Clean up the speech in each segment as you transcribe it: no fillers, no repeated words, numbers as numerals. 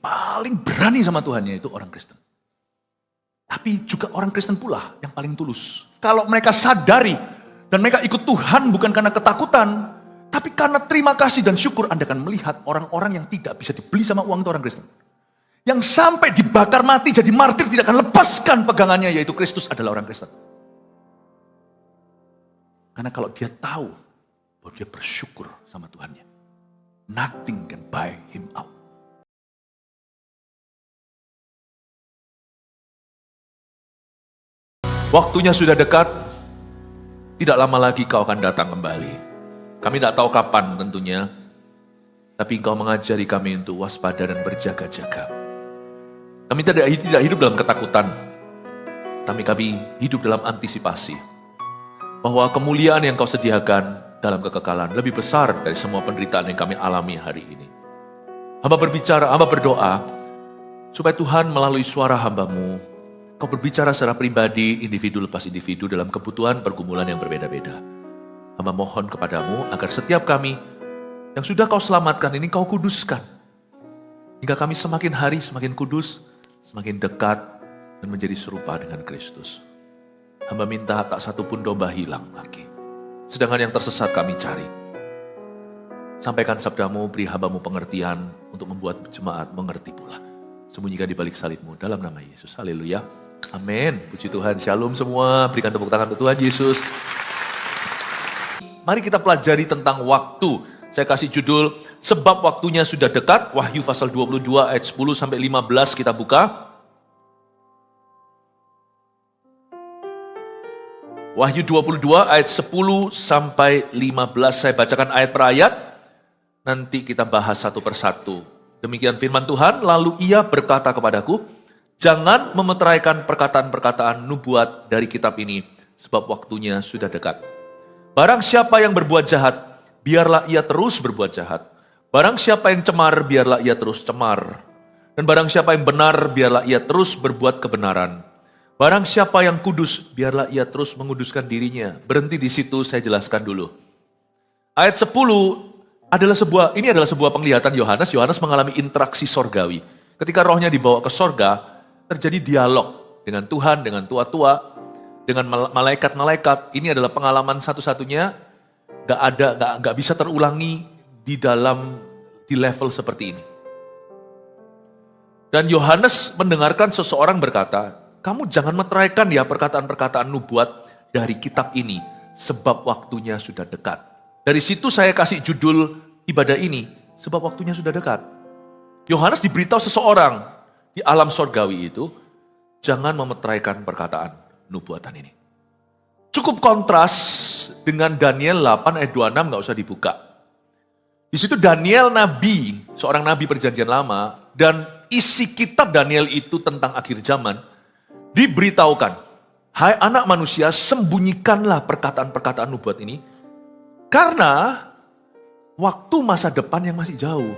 paling berani sama Tuhannya itu orang Kristen. Tapi juga orang Kristen pula yang paling tulus. Kalau mereka sadari dan mereka ikut Tuhan bukan karena ketakutan, tapi karena terima kasih dan syukur, Anda akan melihat orang-orang yang tidak bisa dibeli sama uang itu orang Kristen. Yang sampai dibakar mati jadi martir tidak akan lepaskan pegangannya, yaitu Kristus adalah orang Kristen. Karena kalau dia tahu bahwa dia bersyukur sama Tuhannya, nothing can buy him out. Waktunya sudah dekat, tidak lama lagi kau akan datang kembali. Kami tidak tahu kapan tentunya, tapi engkau mengajari kami untuk waspada dan berjaga-jaga. Kami tidak hidup dalam ketakutan, tapi kami hidup dalam antisipasi. Bahwa kemuliaan yang kau sediakan dalam kekekalan lebih besar dari semua penderitaan yang kami alami hari ini. Hamba berbicara, hamba berdoa, supaya Tuhan melalui suara hambamu, kau berbicara secara pribadi, individu lepas individu dalam kebutuhan pergumulan yang berbeda-beda. Hamba mohon kepadamu agar setiap kami yang sudah kau selamatkan ini kau kuduskan. Hingga kami semakin hari semakin kudus, semakin dekat dan menjadi serupa dengan Kristus. Hamba minta tak satu pun domba hilang lagi. Sedangkan yang tersesat kami cari. Sampaikan sabdamu, beri hambamu pengertian untuk membuat jemaat mengerti pula. Sembunyikan di balik salibmu dalam nama Yesus. Haleluya. Amin. Puji Tuhan. Shalom semua. Berikan tepuk tangan untuk Tuhan Yesus. Mari kita pelajari tentang waktu. Saya kasih judul, sebab waktunya sudah dekat. Wahyu pasal 22 ayat 10 sampai 15 kita buka. Wahyu 22 ayat 10 sampai 15. Saya bacakan ayat per ayat. Nanti kita bahas satu persatu. Demikian firman Tuhan. Lalu ia berkata kepadaku, jangan memeteraikan perkataan-perkataan nubuat dari kitab ini, sebab waktunya sudah dekat. Barang siapa yang berbuat jahat, biarlah ia terus berbuat jahat. Barang siapa yang cemar, biarlah ia terus cemar. Dan barang siapa yang benar, biarlah ia terus berbuat kebenaran. Barang siapa yang kudus, biarlah ia terus menguduskan dirinya. Berhenti di situ, saya jelaskan dulu. Ayat 10 ini adalah sebuah penglihatan Yohanes. Yohanes mengalami interaksi sorgawi. Ketika rohnya dibawa ke sorga, terjadi dialog dengan Tuhan, dengan tua-tua, dengan malaikat-malaikat. Ini adalah pengalaman satu-satunya, gak bisa terulangi di level seperti ini. Dan Yohanes mendengarkan seseorang berkata, kamu jangan meteraikan ya perkataan-perkataan nubuat dari kitab ini, sebab waktunya sudah dekat. Dari situ saya kasih judul ibadah ini, sebab waktunya sudah dekat. Yohanes diberitahu seseorang di alam sorgawi itu, jangan memeteraikan perkataan nubuatan ini. Cukup kontras dengan Daniel 8 ayat 26, gak usah dibuka. Di situ Daniel nabi, seorang nabi perjanjian lama, dan isi kitab Daniel itu tentang akhir zaman, diberitahukan, hai anak manusia, sembunyikanlah perkataan-perkataan nubuat ini, karena waktu masa depan yang masih jauh.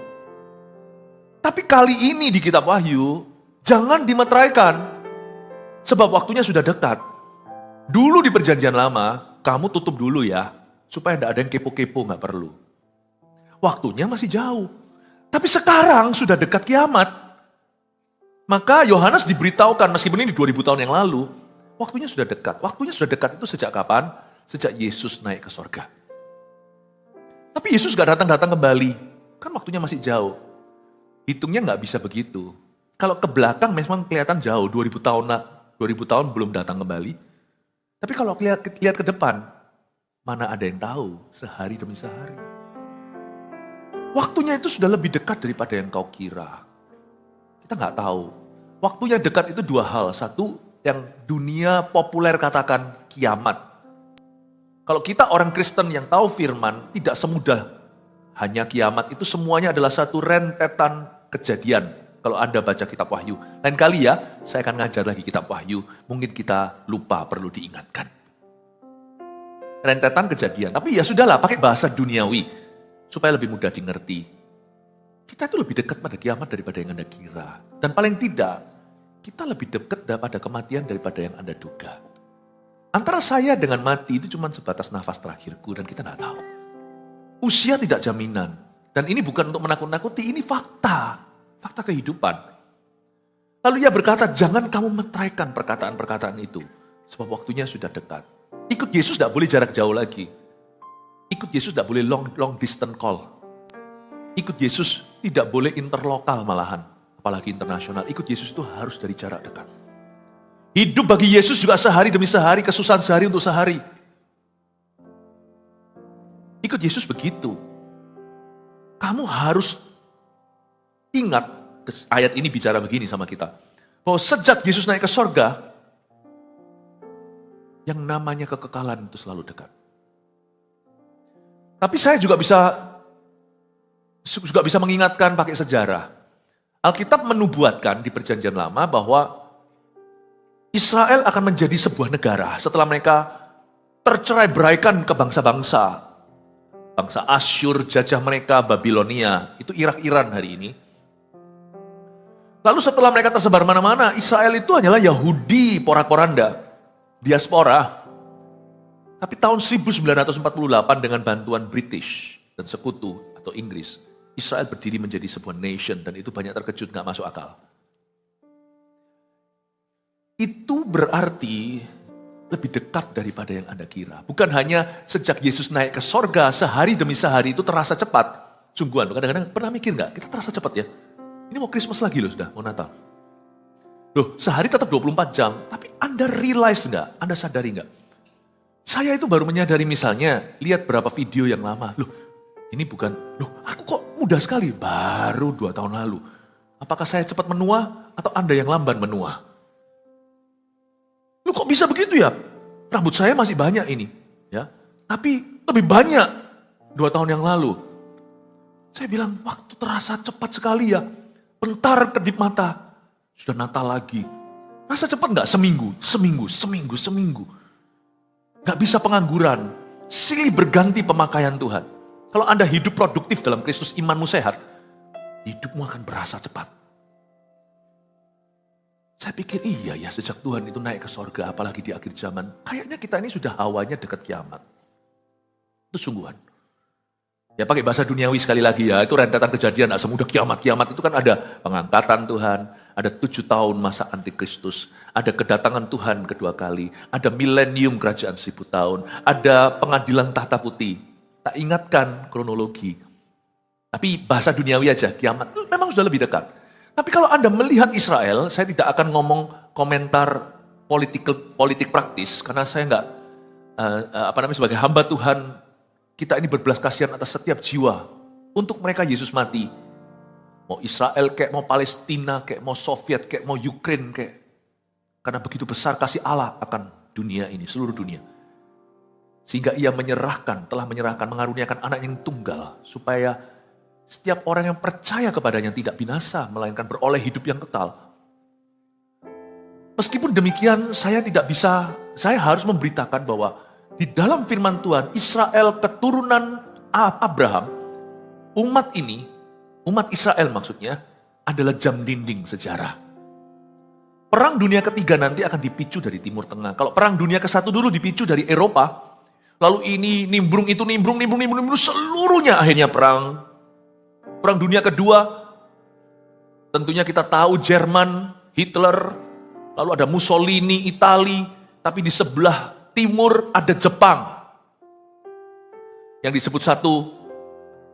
Tapi kali ini di kitab Wahyu, jangan dimeteraikan, sebab waktunya sudah dekat. Dulu di perjanjian lama, kamu tutup dulu ya, supaya tidak ada yang kepo-kepo, gak perlu. Waktunya masih jauh. Tapi sekarang sudah dekat kiamat. Maka Yohanes diberitahukan, meskipun ini 2000 tahun yang lalu, waktunya sudah dekat. Waktunya sudah dekat itu sejak kapan? Sejak Yesus naik ke sorga. Tapi Yesus gak datang-datang kembali. Kan waktunya masih jauh. Hitungnya gak bisa begitu. Kalau ke belakang memang kelihatan jauh, 2000 tahun belum datang kembali. Tapi kalau lihat ke depan, mana ada yang tahu sehari demi sehari. Waktunya itu sudah lebih dekat daripada yang kau kira. Kita nggak tahu. Waktunya dekat itu dua hal. Satu, yang dunia populer katakan kiamat. Kalau kita orang Kristen yang tahu firman, tidak semudah hanya kiamat. Itu semuanya adalah satu rentetan kejadian. Kalau Anda baca kitab Wahyu. Lain kali ya, saya akan ngajar lagi kitab Wahyu. Mungkin kita lupa, perlu diingatkan. Rentetan kejadian. Tapi ya sudahlah, pakai bahasa duniawi. Supaya lebih mudah dimengerti. Kita itu lebih dekat pada kiamat daripada yang Anda kira. Dan paling tidak, kita lebih dekat pada kematian daripada yang Anda duga. Antara saya dengan mati itu cuma sebatas nafas terakhirku dan kita tidak tahu. Usia tidak jaminan. Dan ini bukan untuk menakut-nakuti, ini fakta. fakta kehidupan. Lalu ia berkata, jangan kamu meteraikan perkataan-perkataan itu, sebab waktunya sudah dekat. Ikut Yesus tidak boleh jarak jauh lagi. Ikut Yesus tidak boleh long distance call. Ikut Yesus tidak boleh interlokal malahan, apalagi internasional. Ikut Yesus itu harus dari jarak dekat. Hidup bagi Yesus juga sehari demi sehari, kesusahan sehari untuk sehari. Ikut Yesus begitu. Kamu harus ingat, ayat ini bicara begini sama kita, bahwa sejak Yesus naik ke sorga, yang namanya kekekalan itu selalu dekat. Tapi saya juga bisa mengingatkan pakai sejarah. Alkitab menubuatkan di Perjanjian Lama bahwa Israel akan menjadi sebuah negara setelah mereka tercerai-beraikan ke bangsa-bangsa. Bangsa Asyur, jajah mereka, Babilonia, itu Irak-Iran hari ini. Lalu setelah mereka tersebar mana-mana, Israel itu hanyalah Yahudi, porak-poranda, diaspora. Tapi tahun 1948 dengan bantuan British dan sekutu atau Inggris, Israel berdiri menjadi sebuah nation dan itu banyak terkejut, gak masuk akal. Itu berarti lebih dekat daripada yang Anda kira. Bukan hanya sejak Yesus naik ke sorga, sehari demi sehari itu terasa cepat. Sungguhan, kadang-kadang pernah mikir gak? Kita terasa cepat ya. Ini mau Christmas lagi loh sudah, mau Natal. Loh, sehari tetap 24 jam. Tapi Anda realize gak? Anda sadari gak? Saya itu baru menyadari misalnya, lihat berapa video yang lama. Loh, ini bukan, loh aku kok muda sekali. Baru 2 tahun lalu. Apakah saya cepat menua atau Anda yang lamban menua? Lu kok bisa begitu ya? Rambut saya masih banyak ini, ya. Tapi lebih banyak 2 tahun yang lalu. Saya bilang waktu terasa cepat sekali ya. Bentar kedip mata, sudah Natal lagi. Rasa cepat nggak? Seminggu. Nggak bisa pengangguran. Silih berganti pemakaian Tuhan. Kalau Anda hidup produktif dalam Kristus, imanmu sehat, hidupmu akan berasa cepat. Saya pikir iya ya sejak Tuhan itu naik ke sorga, apalagi di akhir zaman. Kayaknya kita ini sudah awalnya dekat kiamat. Itu sungguhan. Ya pakai bahasa duniawi sekali lagi ya, itu rentetan kejadian, gak semudah kiamat. Kiamat itu kan ada pengangkatan Tuhan, ada 7 tahun masa antikristus, ada kedatangan Tuhan kedua kali, ada milenium kerajaan 1000 tahun, ada pengadilan tahta putih. Tak ingatkan kronologi. Tapi bahasa duniawi aja, kiamat memang sudah lebih dekat. Tapi kalau Anda melihat Israel, saya tidak akan ngomong komentar politik praktis, karena saya nggak, sebagai hamba Tuhan, kita ini berbelas kasihan atas setiap jiwa. Untuk mereka Yesus mati. Mau Israel kayak, mau Palestina kayak, mau Soviet kayak, mau Ukraine kayak. Karena begitu besar kasih Allah akan dunia ini, seluruh dunia. Sehingga ia telah menyerahkan, mengaruniakan anak yang tunggal, supaya setiap orang yang percaya kepadanya tidak binasa, melainkan beroleh hidup yang kekal. Meskipun demikian, saya harus memberitakan bahwa di dalam firman Tuhan, Israel keturunan Abraham, umat Israel maksudnya, adalah jam dinding sejarah. Perang dunia ketiga nanti akan dipicu dari Timur Tengah. Kalau perang dunia ke-1 dulu dipicu dari Eropa, lalu ini nimbrung, itu nimbrung, seluruhnya akhirnya perang. Perang dunia kedua, tentunya kita tahu Jerman, Hitler, lalu ada Mussolini, Itali, tapi di sebelah timur ada Jepang. Yang disebut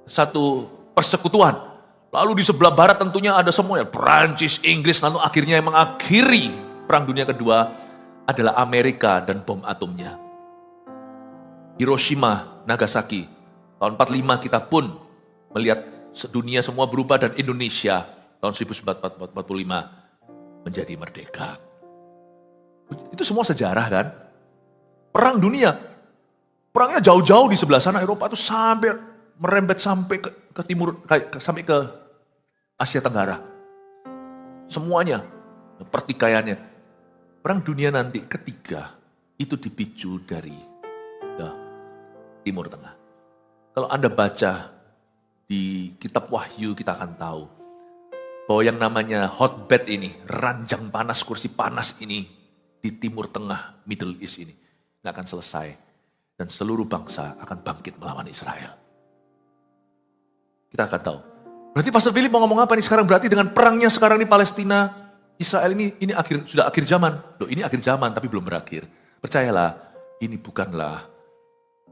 satu persekutuan. Lalu di sebelah barat tentunya ada semuanya, Perancis, Inggris, lalu akhirnya yang mengakhiri Perang Dunia Kedua adalah Amerika dan bom atomnya. Hiroshima, Nagasaki, tahun 45 kita pun melihat dunia semua berubah dan Indonesia tahun 1945 menjadi merdeka. Itu semua sejarah kan? Perang dunia. Perangnya jauh-jauh di sebelah sana Eropa itu sampai merembet sampai ke timur, sampai ke Asia Tenggara. Semuanya, pertikaiannya. Perang dunia nanti ketiga itu dipicu dari Timur Tengah. Kalau Anda baca di kitab Wahyu kita akan tahu bahwa yang namanya hotbed ini, ranjang panas, kursi panas ini di Timur Tengah, Middle East ini nggak akan selesai dan seluruh bangsa akan bangkit melawan Israel. Kita akan tahu Berarti Pastor Philip mau ngomong apa nih sekarang? Berarti dengan perangnya sekarang di Palestina, Israel ini sudah akhir zaman. Loh, ini akhir zaman tapi belum berakhir. Percayalah, ini bukanlah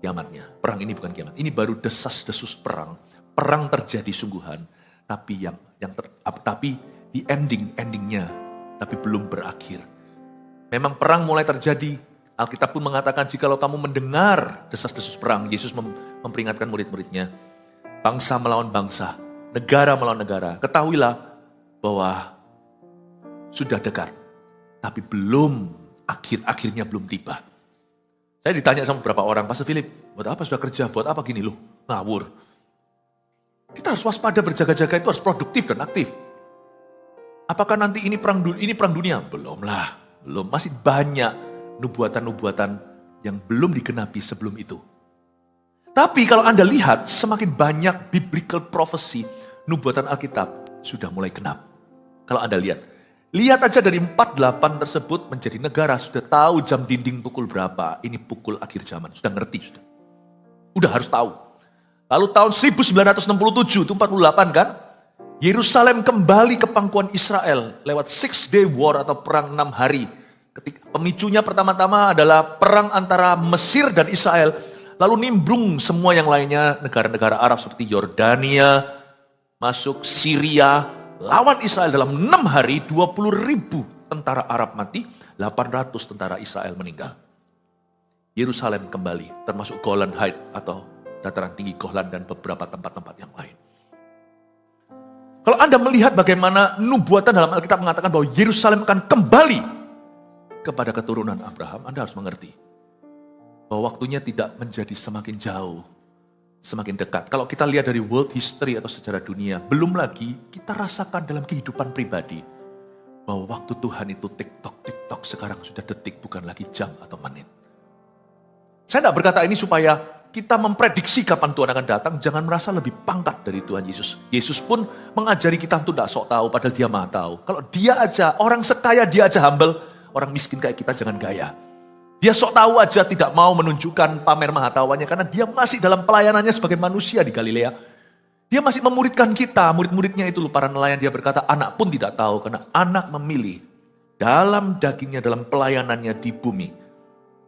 kiamatnya. Perang ini bukan kiamat. Ini baru desas-desus perang. Perang terjadi sungguhan, tapi tapi di endingnya, tapi belum berakhir. Memang perang mulai terjadi. Alkitab pun mengatakan jikalau kamu mendengar desas-desus perang, Yesus memperingatkan murid-muridnya, bangsa melawan bangsa, negara melawan negara. Ketahuilah bahwa sudah dekat, tapi belum akhirnya belum tiba. Saya ditanya sama beberapa orang, Pastor Philip, buat apa sudah kerja? Buat apa gini loh? Ngawur. Kita harus waspada, berjaga-jaga itu harus produktif dan aktif. Apakah nanti ini perang dunia? Belum lah, belum. Masih banyak nubuatan-nubuatan yang belum digenapi sebelum itu. Tapi kalau Anda lihat, semakin banyak biblical prophecy, nubuatan Alkitab sudah mulai genap. Kalau Anda lihat aja dari 48 tersebut menjadi negara, sudah tahu jam dinding pukul berapa, ini pukul akhir zaman, sudah ngerti. Udah harus tahu. Lalu tahun 1967, itu 48 kan, Yerusalem kembali ke pangkuan Israel lewat 6-day war atau perang 6 hari. Pemicunya pertama-tama adalah perang antara Mesir dan Israel. Lalu nimbrung semua yang lainnya, negara-negara Arab seperti Yordania, masuk Syria, lawan Israel dalam 6 hari, 20.000 tentara Arab mati, 800 tentara Israel meninggal. Yerusalem kembali, termasuk Golan Heights atau dataran tinggi Golan dan beberapa tempat-tempat yang lain. Kalau Anda melihat bagaimana nubuatan dalam Alkitab mengatakan bahwa Yerusalem akan kembali kepada keturunan Abraham, Anda harus mengerti bahwa waktunya tidak menjadi semakin jauh, semakin dekat. Kalau kita lihat dari world history atau sejarah dunia, belum lagi kita rasakan dalam kehidupan pribadi bahwa waktu Tuhan itu tik-tok, sekarang sudah detik, bukan lagi jam atau menit. Saya tidak berkata ini supaya kita memprediksi kapan Tuhan akan datang, jangan merasa lebih pangkat dari Tuhan Yesus. Yesus pun mengajari kita untuk tidak sok tahu, padahal dia maha tahu. Kalau dia aja, orang sekaya dia aja humble, orang miskin kayak kita jangan gaya. Dia sok tahu aja tidak mau menunjukkan pamer mahatawannya karena dia masih dalam pelayanannya sebagai manusia di Galilea. Dia masih memuridkan kita, murid-muridnya itu para nelayan. Dia berkata, anak pun tidak tahu karena anak memilih dalam dagingnya, dalam pelayanannya di bumi.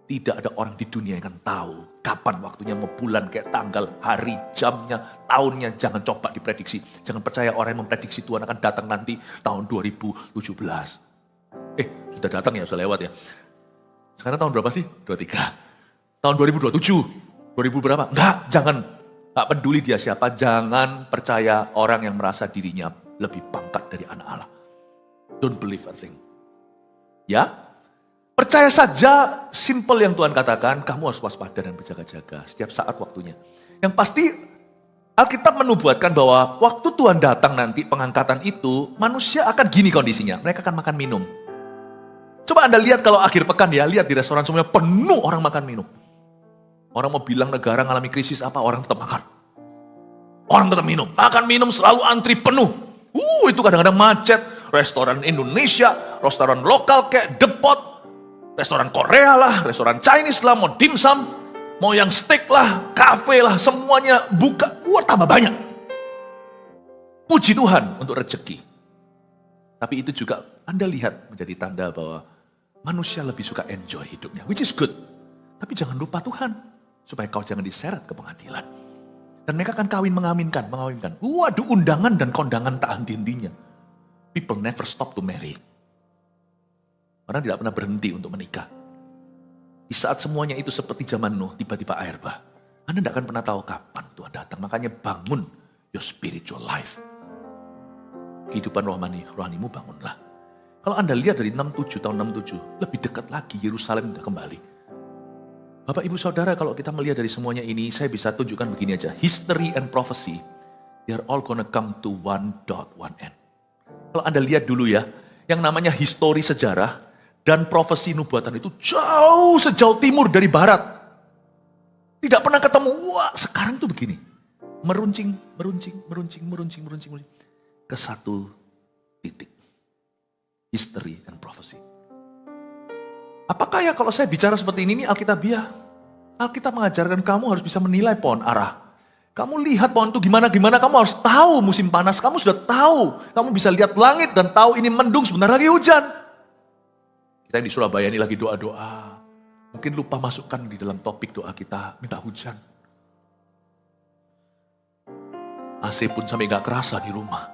Tidak ada orang di dunia yang akan tahu kapan waktunya, mau bulan kayak tanggal, hari, jamnya, tahunnya. Jangan coba diprediksi. Jangan percaya orang yang memprediksi Tuhan akan datang nanti tahun 2017. Sudah datang ya, sudah lewat ya. Sekarang tahun berapa sih? 23. Tahun 2027. 2000 berapa? Enggak, jangan. Enggak peduli dia siapa, jangan percaya orang yang merasa dirinya lebih pangkat dari anak Allah. Don't believe a thing. Ya? Percaya saja, simple yang Tuhan katakan, kamu harus waspada dan berjaga-jaga setiap saat waktunya. Yang pasti, Alkitab menubuatkan bahwa waktu Tuhan datang nanti pengangkatan itu, manusia akan gini kondisinya. Mereka akan makan minum. Coba Anda lihat kalau akhir pekan ya, lihat di restoran semuanya penuh orang makan minum. Orang mau bilang negara mengalami krisis apa, orang tetap makan. Orang tetap minum. Makan minum selalu antri penuh. Itu kadang-kadang macet. Restoran Indonesia, restoran lokal kayak Depot, restoran Korea lah, restoran Chinese lah, mau dimsum, mau yang steak lah, kafe lah, semuanya buka. Tambah banyak. Puji Tuhan untuk rezeki. Tapi itu juga Anda lihat menjadi tanda bahwa manusia lebih suka enjoy hidupnya, which is good. Tapi jangan lupa Tuhan, supaya kau jangan diseret ke pengadilan. Dan mereka akan mengawinkan. Waduh, undangan dan kondangan tak henti-hentinya. People never stop to marry. Orang tidak pernah berhenti untuk menikah. Di saat semuanya itu seperti zaman Nuh, tiba-tiba air bah. Anda tidak akan pernah tahu kapan Tuhan datang. Makanya bangun your spiritual life. Kehidupan rohanimu bangunlah. Kalau Anda lihat dari tahun 67, lebih dekat lagi Yerusalem sudah kembali. Bapak, Ibu, Saudara, kalau kita melihat dari semuanya ini, saya bisa tunjukkan begini aja. History and prophecy, they are all gonna come to one dot, one end. Kalau Anda lihat dulu ya, yang namanya histori sejarah dan profesi nubuatan itu jauh sejauh timur dari barat. Tidak pernah ketemu, sekarang tuh begini. Meruncing. Ke satu titik. History and prophecy. Apakah ya kalau saya bicara seperti ini Alkitabiah? Alkitab mengajarkan kamu harus bisa menilai pohon arah. Kamu lihat pohon itu gimana, kamu harus tahu musim panas, kamu sudah tahu. Kamu bisa lihat langit dan tahu ini mendung, sebentar lagi hujan. Kita di Surabaya ini lagi doa-doa. Mungkin lupa masukkan di dalam topik doa kita, minta hujan. AC pun sampai gak kerasa di rumah.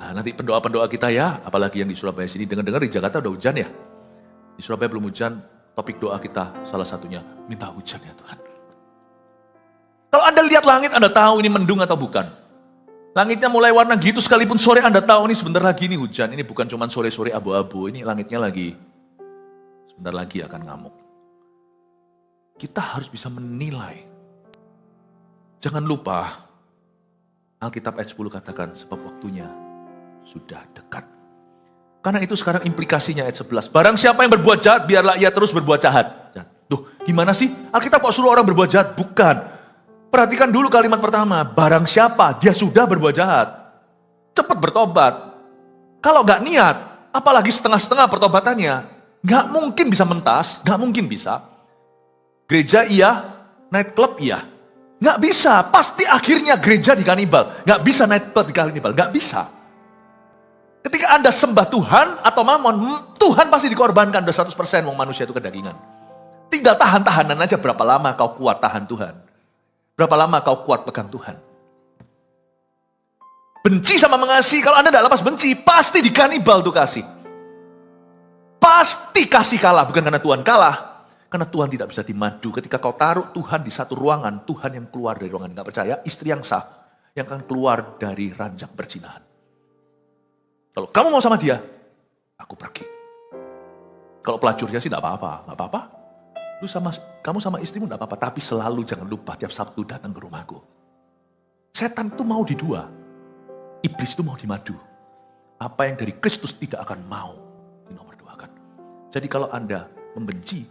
Nah, nanti pendoa-pendoa kita ya, apalagi yang di Surabaya sini, dengar-dengar di Jakarta udah hujan ya. Di Surabaya belum hujan, topik doa kita salah satunya, minta hujan ya Tuhan. Kalau Anda lihat langit, Anda tahu ini mendung atau bukan. Langitnya mulai warna gitu, sekalipun sore Anda tahu ini sebentar lagi ini hujan. Ini bukan cuma sore-sore abu-abu, ini langitnya lagi sebentar lagi akan ngamuk. Kita harus bisa menilai. Jangan lupa, Alkitab ayat 10 katakan, sebab waktunya sudah dekat. Karena itu sekarang implikasinya ayat 11. Barang siapa yang berbuat jahat, biarlah ia terus berbuat jahat. Tuh, gimana sih? Alkitab kok suruh orang berbuat jahat? Bukan. Perhatikan dulu kalimat pertama, barang siapa dia sudah berbuat jahat, cepat bertobat. Kalau nggak niat, apalagi setengah-setengah pertobatannya, nggak mungkin bisa mentas, nggak mungkin bisa. Gereja iya, nightclub iya, nggak bisa. Pasti akhirnya gereja dikanibal, nggak bisa nightclub dikanibal, nggak bisa. Ketika Anda sembah Tuhan atau mamon, Tuhan pasti dikorbankan, udah 100% wong manusia itu kedagingan. Tinggal tahan-tahanan aja berapa lama kau kuat tahan Tuhan. Berapa lama kau kuat pegang Tuhan? Benci sama mengasihi, kalau Anda tidak lepas benci, pasti dikanibal tuh kasih. Pasti kasih kalah, bukan karena Tuhan kalah. Karena Tuhan tidak bisa dimadu. Ketika kau taruh Tuhan di satu ruangan, Tuhan yang keluar dari ruangan. Nggak percaya, istri yang sah, yang akan keluar dari ranjang perzinahan. Kalau kamu mau sama dia, aku pergi. Kalau pelacurnya sih nggak apa-apa, nggak apa-apa. Kamu sama istrimu tidak apa-apa, tapi selalu jangan lupa tiap Sabtu datang ke rumahku. Setan itu mau di dua, iblis itu mau di madu. Apa yang dari Kristus tidak akan mau dinomorduakan. Jadi kalau Anda membenci,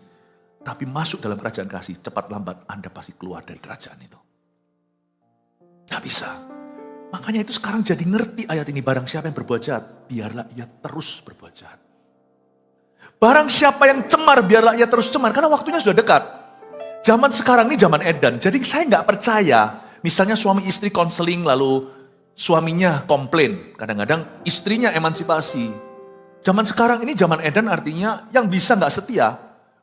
tapi masuk dalam kerajaan kasih, cepat lambat Anda pasti keluar dari kerajaan itu. Gak bisa. Makanya itu sekarang jadi ngerti ayat ini, barang siapa yang berbuat jahat, biarlah ia terus berbuat jahat. Barang siapa yang cemar, biarlah ia terus cemar. Karena waktunya sudah dekat. Zaman sekarang ini zaman edan. Jadi saya nggak percaya. Misalnya suami istri konseling, lalu suaminya komplain. Kadang-kadang istrinya emansipasi. Zaman sekarang ini zaman edan artinya yang bisa nggak setia.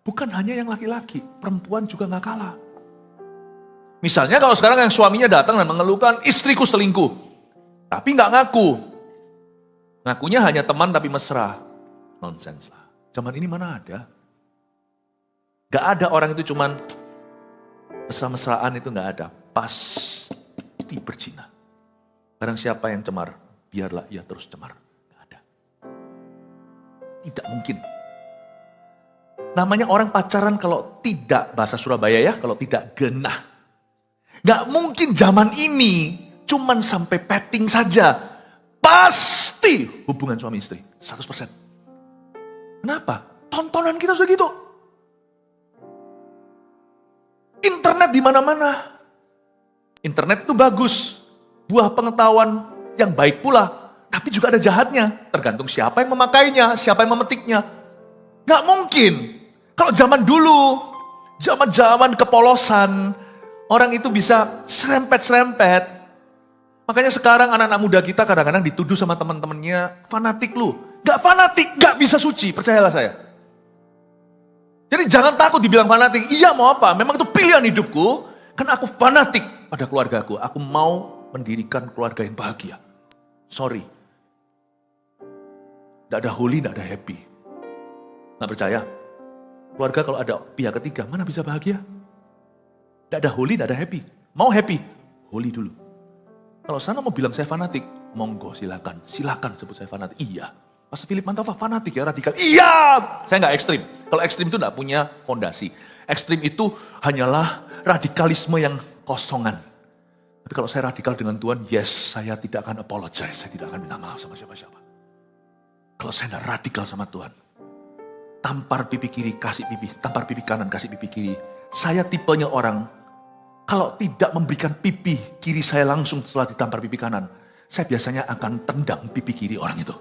Bukan hanya yang laki-laki. Perempuan juga nggak kalah. Misalnya kalau sekarang yang suaminya datang dan mengeluhkan, istriku selingkuh. Tapi nggak ngaku. Ngakunya hanya teman tapi mesra. Nonsense lah. Zaman ini mana ada? Gak ada orang itu cuman mesra-mesraan, itu gak ada. Pasti berzina. Barang siapa yang cemar, biarlah ia terus cemar. Gak ada. Tidak mungkin. Namanya orang pacaran kalau tidak, bahasa Surabaya ya, kalau tidak genah. Gak mungkin zaman ini cuman sampai petting saja. Pasti hubungan suami istri, 100%. Kenapa? Tontonan kita sudah gitu. Internet di mana-mana. Internet itu bagus. Buah pengetahuan yang baik pula. Tapi juga ada jahatnya. Tergantung siapa yang memakainya, siapa yang memetiknya. Gak mungkin. Kalau zaman dulu, zaman-zaman kepolosan, orang itu bisa serempet-serempet. Makanya sekarang anak-anak muda kita kadang-kadang dituduh sama teman-temannya, fanatik lu. Gak fanatik, gak bisa suci, percayalah saya. Jadi jangan takut dibilang fanatik. Iya mau apa? Memang itu pilihan hidupku. Karena aku fanatik pada keluargaku. Aku mau mendirikan keluarga yang bahagia. Sorry. Gak ada holy, gak ada happy. Gak percaya? Keluarga kalau ada pihak ketiga, mana bisa bahagia? Gak ada holy, gak ada happy. Mau happy? Holy dulu. Kalau sana mau bilang saya fanatik, monggo silakan. Silakan sebut saya fanatik. Iya. Pastor Philip Mantova fanatik ya, radikal. Iya, saya nggak ekstrim. Kalau ekstrim itu nggak punya fondasi. Ekstrim itu hanyalah radikalisme yang kosongan. Tapi kalau saya radikal dengan Tuhan, yes, saya tidak akan apologize. Saya tidak akan minta maaf sama siapa-siapa. Kalau saya nggak radikal sama Tuhan, tampar pipi kiri, kasih pipi. Tampar pipi kanan, kasih pipi kiri. Saya tipenya orang, kalau tidak memberikan pipi kiri saya langsung setelah ditampar pipi kanan, saya biasanya akan tendang pipi kiri orang itu.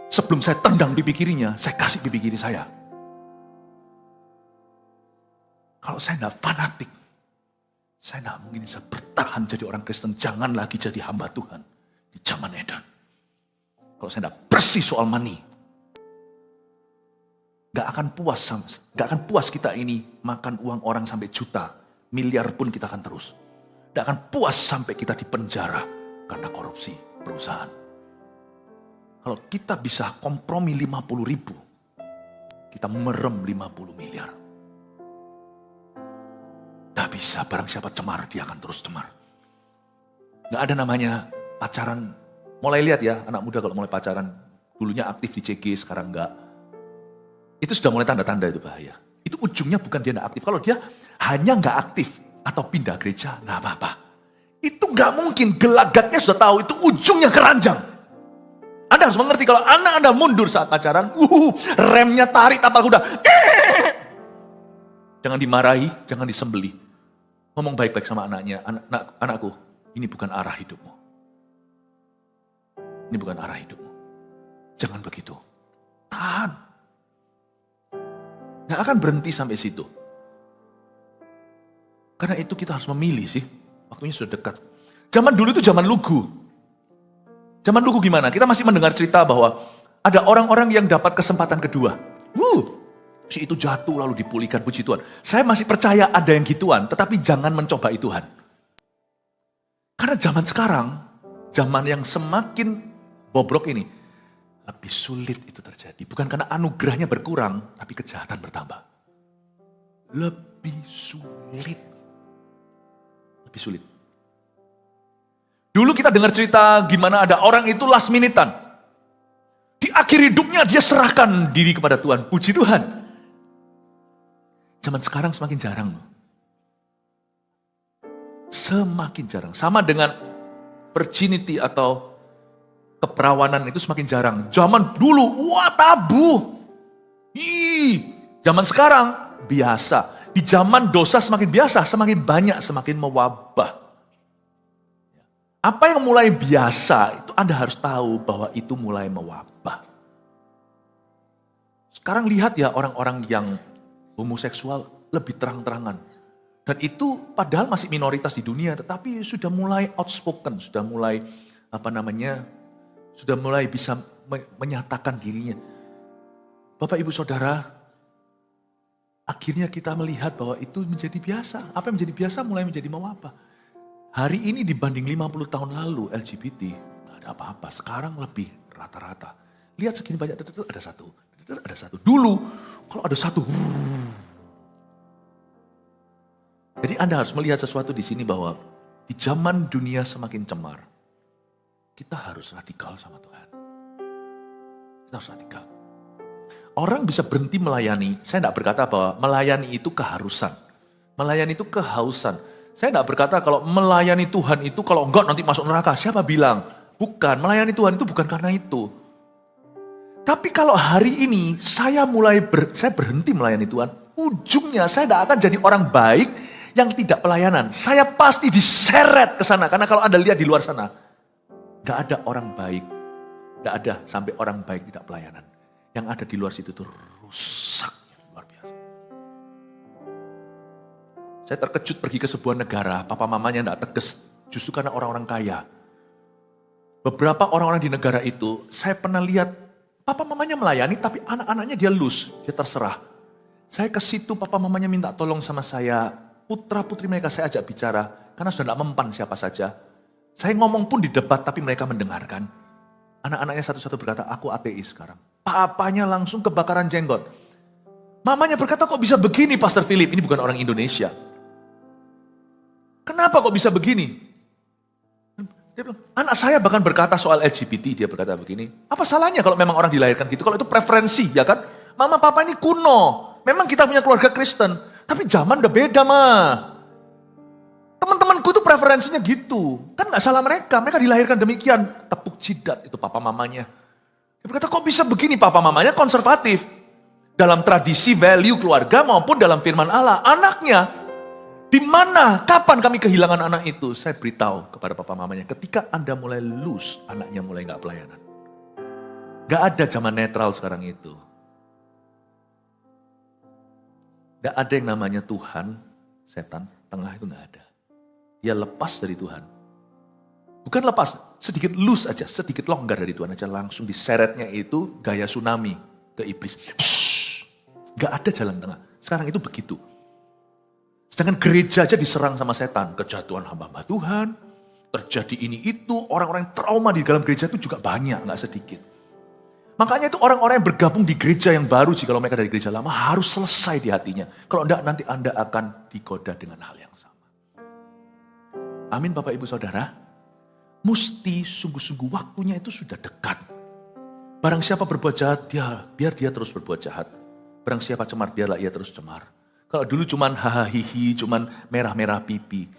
Sebelum saya tendang pipi kirinya, saya kasih pipi kiri saya. Kalau saya tidak fanatik, saya tidak mungkin bisa bertahan jadi orang Kristen. Jangan lagi jadi hamba Tuhan di zaman edan. Kalau saya tidak bersih soal money, gak akan puas kita ini makan uang orang sampai juta, miliar pun kita akan terus. Gak akan puas sampai kita dipenjara karena korupsi perusahaan. Kalau kita bisa kompromi 50.000, kita merem 50 miliar. Gak bisa, barang siapa cemar, dia akan terus cemar. Gak ada namanya pacaran. Mulai lihat ya, anak muda kalau mulai pacaran, dulunya aktif di CG, sekarang enggak. Itu sudah mulai tanda-tanda itu bahaya. Itu ujungnya bukan dia enggak aktif. Kalau dia hanya enggak aktif atau pindah gereja, enggak apa-apa. Itu enggak mungkin, gelagatnya sudah tahu, itu ujungnya keranjang. Anda harus mengerti kalau anak Anda mundur saat pacaran, remnya tarik tapal kuda. Jangan dimarahi, jangan disembelih. Ngomong baik-baik sama anaknya, anakku, ini bukan arah hidupmu. Ini bukan arah hidupmu. Jangan begitu. Tahan. Gak akan berhenti sampai situ. Karena itu kita harus memilih sih. Waktunya sudah dekat. Zaman dulu itu zaman lugu. Zaman lugu gimana? Kita masih mendengar cerita bahwa ada orang-orang yang dapat kesempatan kedua. Si itu jatuh lalu dipulihkan, puji Tuhan. Saya masih percaya ada yang gituan, tetapi jangan mencobai Tuhan. Karena zaman sekarang, zaman yang semakin bobrok ini, lebih sulit itu terjadi. Bukan karena anugerahnya berkurang, tapi kejahatan bertambah. Lebih sulit. Lebih sulit. Dulu kita dengar cerita gimana ada orang itu last minute-an. Di akhir hidupnya dia serahkan diri kepada Tuhan. Puji Tuhan. Zaman sekarang semakin jarang. Semakin jarang. Sama dengan virginity atau keperawanan itu semakin jarang. Zaman dulu, wah tabu. Zaman sekarang, biasa. Di zaman dosa semakin biasa, semakin banyak, semakin mewabah. Apa yang mulai biasa, itu Anda harus tahu bahwa itu mulai mewabah. Sekarang lihat ya orang-orang yang homoseksual lebih terang-terangan. Dan itu padahal masih minoritas di dunia, tetapi sudah mulai outspoken, sudah mulai sudah mulai bisa menyatakan dirinya. Bapak Ibu Saudara, akhirnya kita melihat bahwa itu menjadi biasa. Apa yang menjadi biasa mulai menjadi mewabah. Hari ini dibanding 50 tahun lalu LGBT, nggak ada apa-apa. Sekarang lebih rata-rata. Lihat segini banyak, ada satu. Dulu, kalau ada satu. Jadi Anda harus melihat sesuatu di sini bahwa di zaman dunia semakin cemar, kita harus radikal sama Tuhan. Kita harus radikal. Orang bisa berhenti melayani. Saya tidak berkata bahwa melayani itu keharusan. Melayani itu kehausan. Saya tidak berkata kalau melayani Tuhan itu kalau enggak nanti masuk neraka. Siapa bilang? Bukan. Melayani Tuhan itu bukan karena itu. Tapi kalau hari ini saya berhenti melayani Tuhan, ujungnya saya tidak akan jadi orang baik yang tidak pelayanan. Saya pasti diseret ke sana. Karena kalau Anda lihat di luar sana, gak ada orang baik. Gak ada sampai orang baik tidak pelayanan. Yang ada di luar situ itu rusak. Luar biasa. Saya terkejut pergi ke sebuah negara, papa mamanya gak tegas. Justru karena orang-orang kaya. Beberapa orang-orang di negara itu, saya pernah lihat papa mamanya melayani, tapi anak-anaknya dia loose, dia terserah. Saya ke situ, papa mamanya minta tolong sama saya. Putra-putri mereka saya ajak bicara, karena sudah tidak mempan siapa saja. Saya ngomong pun di debat, tapi mereka mendengarkan. Anak-anaknya satu-satu berkata, aku ateis sekarang. Papanya langsung kebakaran jenggot. Mamanya berkata, kok bisa begini Pastor Philip? Ini bukan orang Indonesia. Kenapa kok bisa begini? Dia bilang, anak saya bahkan berkata soal LGBT, dia berkata begini. Apa salahnya kalau memang orang dilahirkan gitu? Kalau itu preferensi, ya kan? Mama papa ini kuno. Memang kita punya keluarga Kristen. Tapi zaman udah beda mah. Teman-temanku tuh preferensinya gitu. Kan gak salah mereka. Mereka dilahirkan demikian. Tepuk jidat itu papa mamanya. Dia berkata kok bisa begini papa mamanya konservatif. Dalam tradisi value keluarga maupun dalam firman Allah. Anaknya. Di mana? Kapan kami kehilangan anak itu? Saya beritahu kepada papa mamanya. Ketika Anda mulai loose. Anaknya mulai gak pelayanan. Gak ada zaman netral sekarang itu. Tidak ada yang namanya Tuhan, setan, tengah itu nggak ada. Dia lepas dari Tuhan. Bukan lepas, sedikit loose aja, sedikit longgar dari Tuhan aja. Langsung diseretnya itu gaya tsunami ke iblis. Gak ada jalan tengah. Sekarang itu begitu. Sedangkan gereja aja diserang sama setan. Kejatuhan hamba-hamba Tuhan. Terjadi ini itu. Orang-orang yang trauma di dalam gereja itu juga banyak, gak sedikit. Makanya itu orang-orang yang bergabung di gereja yang baru, jika mereka dari gereja lama, harus selesai di hatinya. Kalau enggak, nanti Anda akan digoda dengan hal yang sama. Amin Bapak Ibu Saudara. Mesti sungguh-sungguh waktunya itu sudah dekat. Barang siapa berbuat jahat, biar dia terus berbuat jahat. Barang siapa cemar, biarlah ia terus cemar. Kalau dulu cuman hahaha, cuman merah-merah pipi.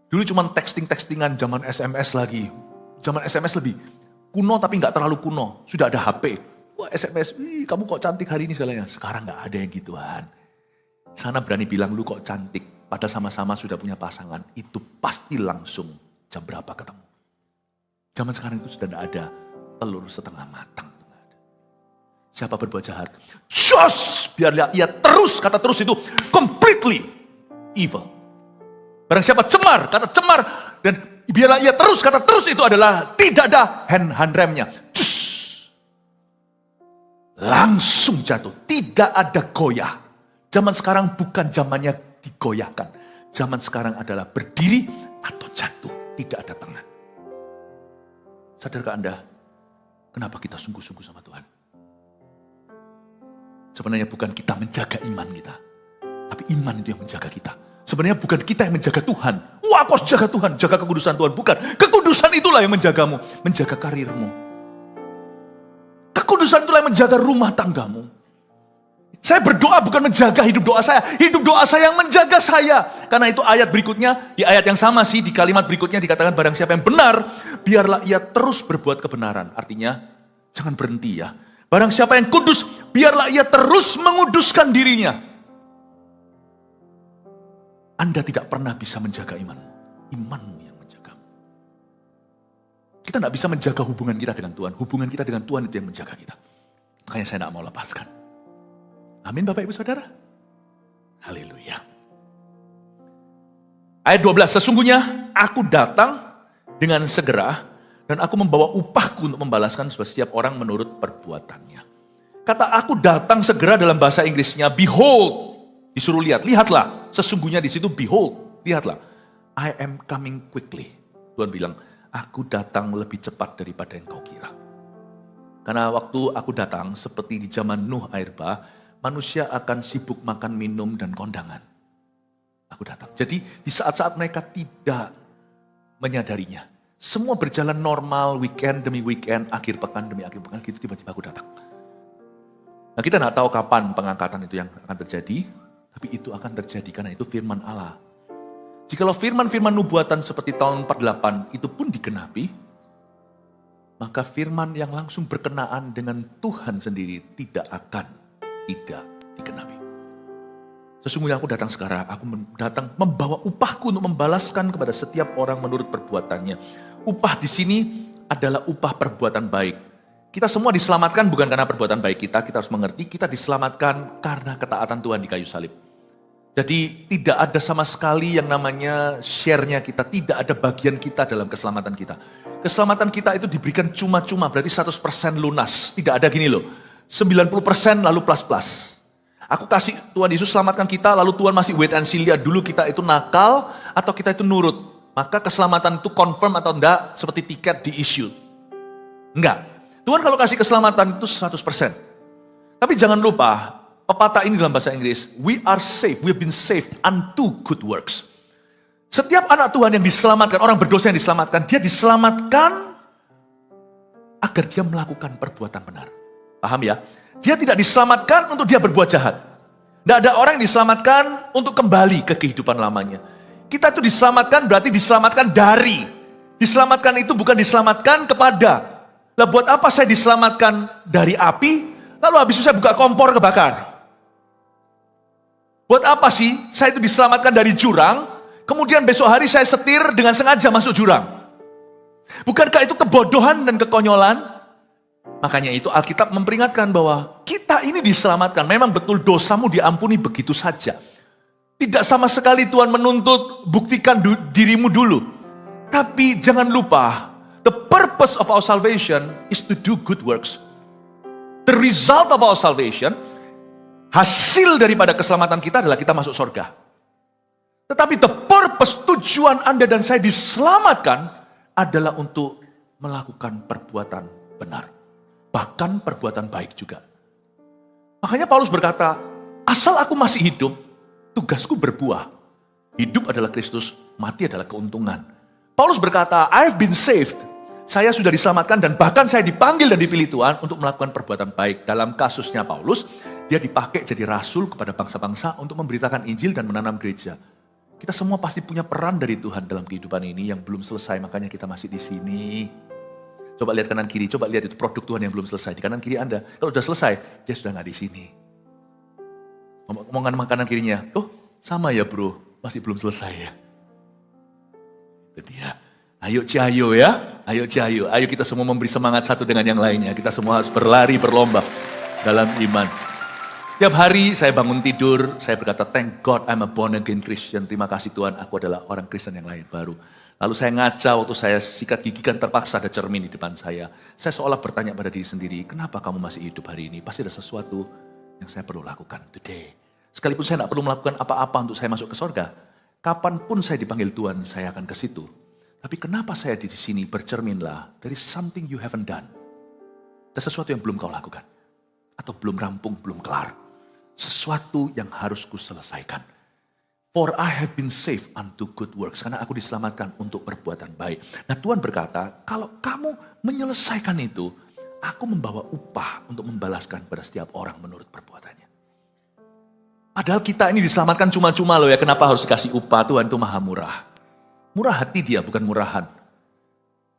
Dulu cuman texting-textingan, zaman SMS lagi. Zaman SMS lebih kuno tapi nggak terlalu kuno. Sudah ada HP. Wah SMS, kamu kok cantik hari ini segalanya. Sekarang nggak ada yang gituan. Sana berani bilang lu kok cantik. Padahal sama-sama sudah punya pasangan. Itu pasti langsung jam berapa ketemu. Zaman sekarang itu sudah tidak ada telur setengah matang. Siapa berbuat jahat, just biarlah ia terus, kata terus itu completely evil. Barang siapa cemar, kata cemar, dan biarlah ia terus, kata terus itu adalah tidak ada hand remnya. Just langsung jatuh, tidak ada goyah. Zaman sekarang bukan zamannya digoyahkan. Zaman sekarang adalah berdiri atau jatuh, tidak ada tengah. Sadarkah Anda, kenapa kita sungguh-sungguh sama Tuhan? Sebenarnya bukan kita menjaga iman kita. Tapi iman itu yang menjaga kita. Sebenarnya bukan kita yang menjaga Tuhan. Wah, aku harus jaga Tuhan, jaga kekudusan Tuhan. Bukan, kekudusan itulah yang menjagamu. Menjaga karirmu. Kekudusan itulah yang menjaga rumah tanggamu. Saya berdoa bukan menjaga hidup doa saya. Hidup doa saya yang menjaga saya. Karena itu ayat berikutnya, di ayat yang sama sih, di kalimat berikutnya dikatakan barang siapa yang benar, biarlah ia terus berbuat kebenaran. Artinya, jangan berhenti ya. Barang siapa yang kudus, biarlah ia terus menguduskan dirinya. Anda tidak pernah bisa menjaga imanmu. Imanmu yang menjagamu. Kita tidak bisa menjaga hubungan kita dengan Tuhan. Hubungan kita dengan Tuhan itu yang menjaga kita. Makanya saya tidak mau lepaskan. Amin Bapak Ibu Saudara. Haleluya. Ayat 12, sesungguhnya aku datang dengan segera. Dan aku membawa upahku untuk membalaskan setiap orang menurut perbuatannya. Kata aku datang segera dalam bahasa Inggrisnya, behold. Disuruh lihat, lihatlah. Sesungguhnya di situ behold, lihatlah. I am coming quickly. Tuhan bilang, aku datang lebih cepat daripada yang kau kira. Karena waktu aku datang, seperti di zaman Nuh air bah, manusia akan sibuk makan, minum, dan kondangan. Aku datang. Jadi di saat-saat mereka tidak menyadarinya. Semua berjalan normal, weekend demi weekend, akhir pekan demi akhir pekan, gitu tiba-tiba aku datang. Nah kita tidak tahu kapan pengangkatan itu yang akan terjadi, tapi itu akan terjadi karena itu firman Allah. Jikalau firman-firman nubuatan seperti tahun 48 itu pun digenapi, maka firman yang langsung berkenaan dengan Tuhan sendiri tidak akan tidak digenapi. Sesungguhnya aku datang sekarang, aku datang membawa upahku untuk membalaskan kepada setiap orang menurut perbuatannya. Upah di sini adalah upah perbuatan baik. Kita semua diselamatkan bukan karena perbuatan baik kita harus mengerti, kita diselamatkan karena ketaatan Tuhan di kayu salib. Jadi tidak ada sama sekali yang namanya share-nya kita, tidak ada bagian kita dalam keselamatan kita. Keselamatan kita itu diberikan cuma-cuma, berarti 100% lunas. Tidak ada gini loh, 90% lalu plus-plus. Aku kasih Tuhan Yesus selamatkan kita, lalu Tuhan masih wait and see, lihat dulu kita itu nakal atau kita itu nurut. Maka keselamatan itu confirm atau enggak, seperti tiket di-issue. Enggak. Tuhan kalau kasih keselamatan itu 100%. Tapi jangan lupa, pepatah ini dalam bahasa Inggris, we are saved, we have been saved unto good works. Setiap anak Tuhan yang diselamatkan, orang berdosa yang diselamatkan, dia diselamatkan agar dia melakukan perbuatan benar. Paham ya? Dia tidak diselamatkan untuk dia berbuat jahat. Tidak ada orang yang diselamatkan untuk kembali ke kehidupan lamanya. Kita itu diselamatkan berarti diselamatkan dari. Diselamatkan itu bukan diselamatkan kepada. Lah buat apa saya diselamatkan dari api, lalu habis itu saya buka kompor kebakar? Buat apa sih saya itu diselamatkan dari jurang, kemudian besok hari saya setir dengan sengaja masuk jurang? Bukankah itu kebodohan dan kekonyolan? Makanya itu Alkitab memperingatkan bahwa kita Kita ini diselamatkan. Memang betul dosamu diampuni begitu saja. Tidak sama sekali Tuhan menuntut buktikan dirimu dulu. Tapi jangan lupa, the purpose of our salvation is to do good works. The result of our salvation, hasil daripada keselamatan kita adalah kita masuk surga. Tetapi the purpose, tujuan Anda dan saya diselamatkan adalah untuk melakukan perbuatan benar. Bahkan perbuatan baik juga. Makanya Paulus berkata, asal aku masih hidup, tugasku berbuah. Hidup adalah Kristus, mati adalah keuntungan. Paulus berkata, I've been saved. Saya sudah diselamatkan dan bahkan saya dipanggil dan dipilih Tuhan untuk melakukan perbuatan baik. Dalam kasusnya Paulus, dia dipakai jadi rasul kepada bangsa-bangsa untuk memberitakan Injil dan menanam gereja. Kita semua pasti punya peran dari Tuhan dalam kehidupan ini yang belum selesai, makanya kita masih di sini. Coba lihat kanan kiri, coba lihat itu produk Tuhan yang belum selesai. Di kanan kiri Anda, kalau sudah selesai, dia sudah nggak di sini. Omongan kanan kirinya, oh sama ya bro, masih belum selesai ya. Itu dia. Ayo Cihayo ya, ayo Cihayo. Ayo kita semua memberi semangat satu dengan yang lainnya. Kita semua harus berlari, berlomba dalam iman. Tiap hari saya bangun tidur, saya berkata, thank God I'm a born again Christian. Terima kasih Tuhan, aku adalah orang Kristen yang lahir baru. Lalu saya ngaca waktu saya sikat gigi kan terpaksa ada cermin di depan saya. Saya seolah bertanya pada diri sendiri, kenapa kamu masih hidup hari ini? Pasti ada sesuatu yang saya perlu lakukan today. Sekalipun saya tidak perlu melakukan apa-apa untuk saya masuk ke surga. Kapanpun saya dipanggil Tuhan, saya akan ke situ. Tapi kenapa saya di sini bercerminlah, there is something you haven't done. Ada sesuatu yang belum kau lakukan. Atau belum rampung, belum kelar. Sesuatu yang harus kuselesaikan. For I have been saved unto good works. Karena aku diselamatkan untuk perbuatan baik. Nah Tuhan berkata, kalau kamu menyelesaikan itu, aku membawa upah untuk membalaskan pada setiap orang menurut perbuatannya. Padahal kita ini diselamatkan cuma-cuma loh ya. Kenapa harus dikasih upah? Tuhan itu maha murah. Murah hati dia, bukan murahan.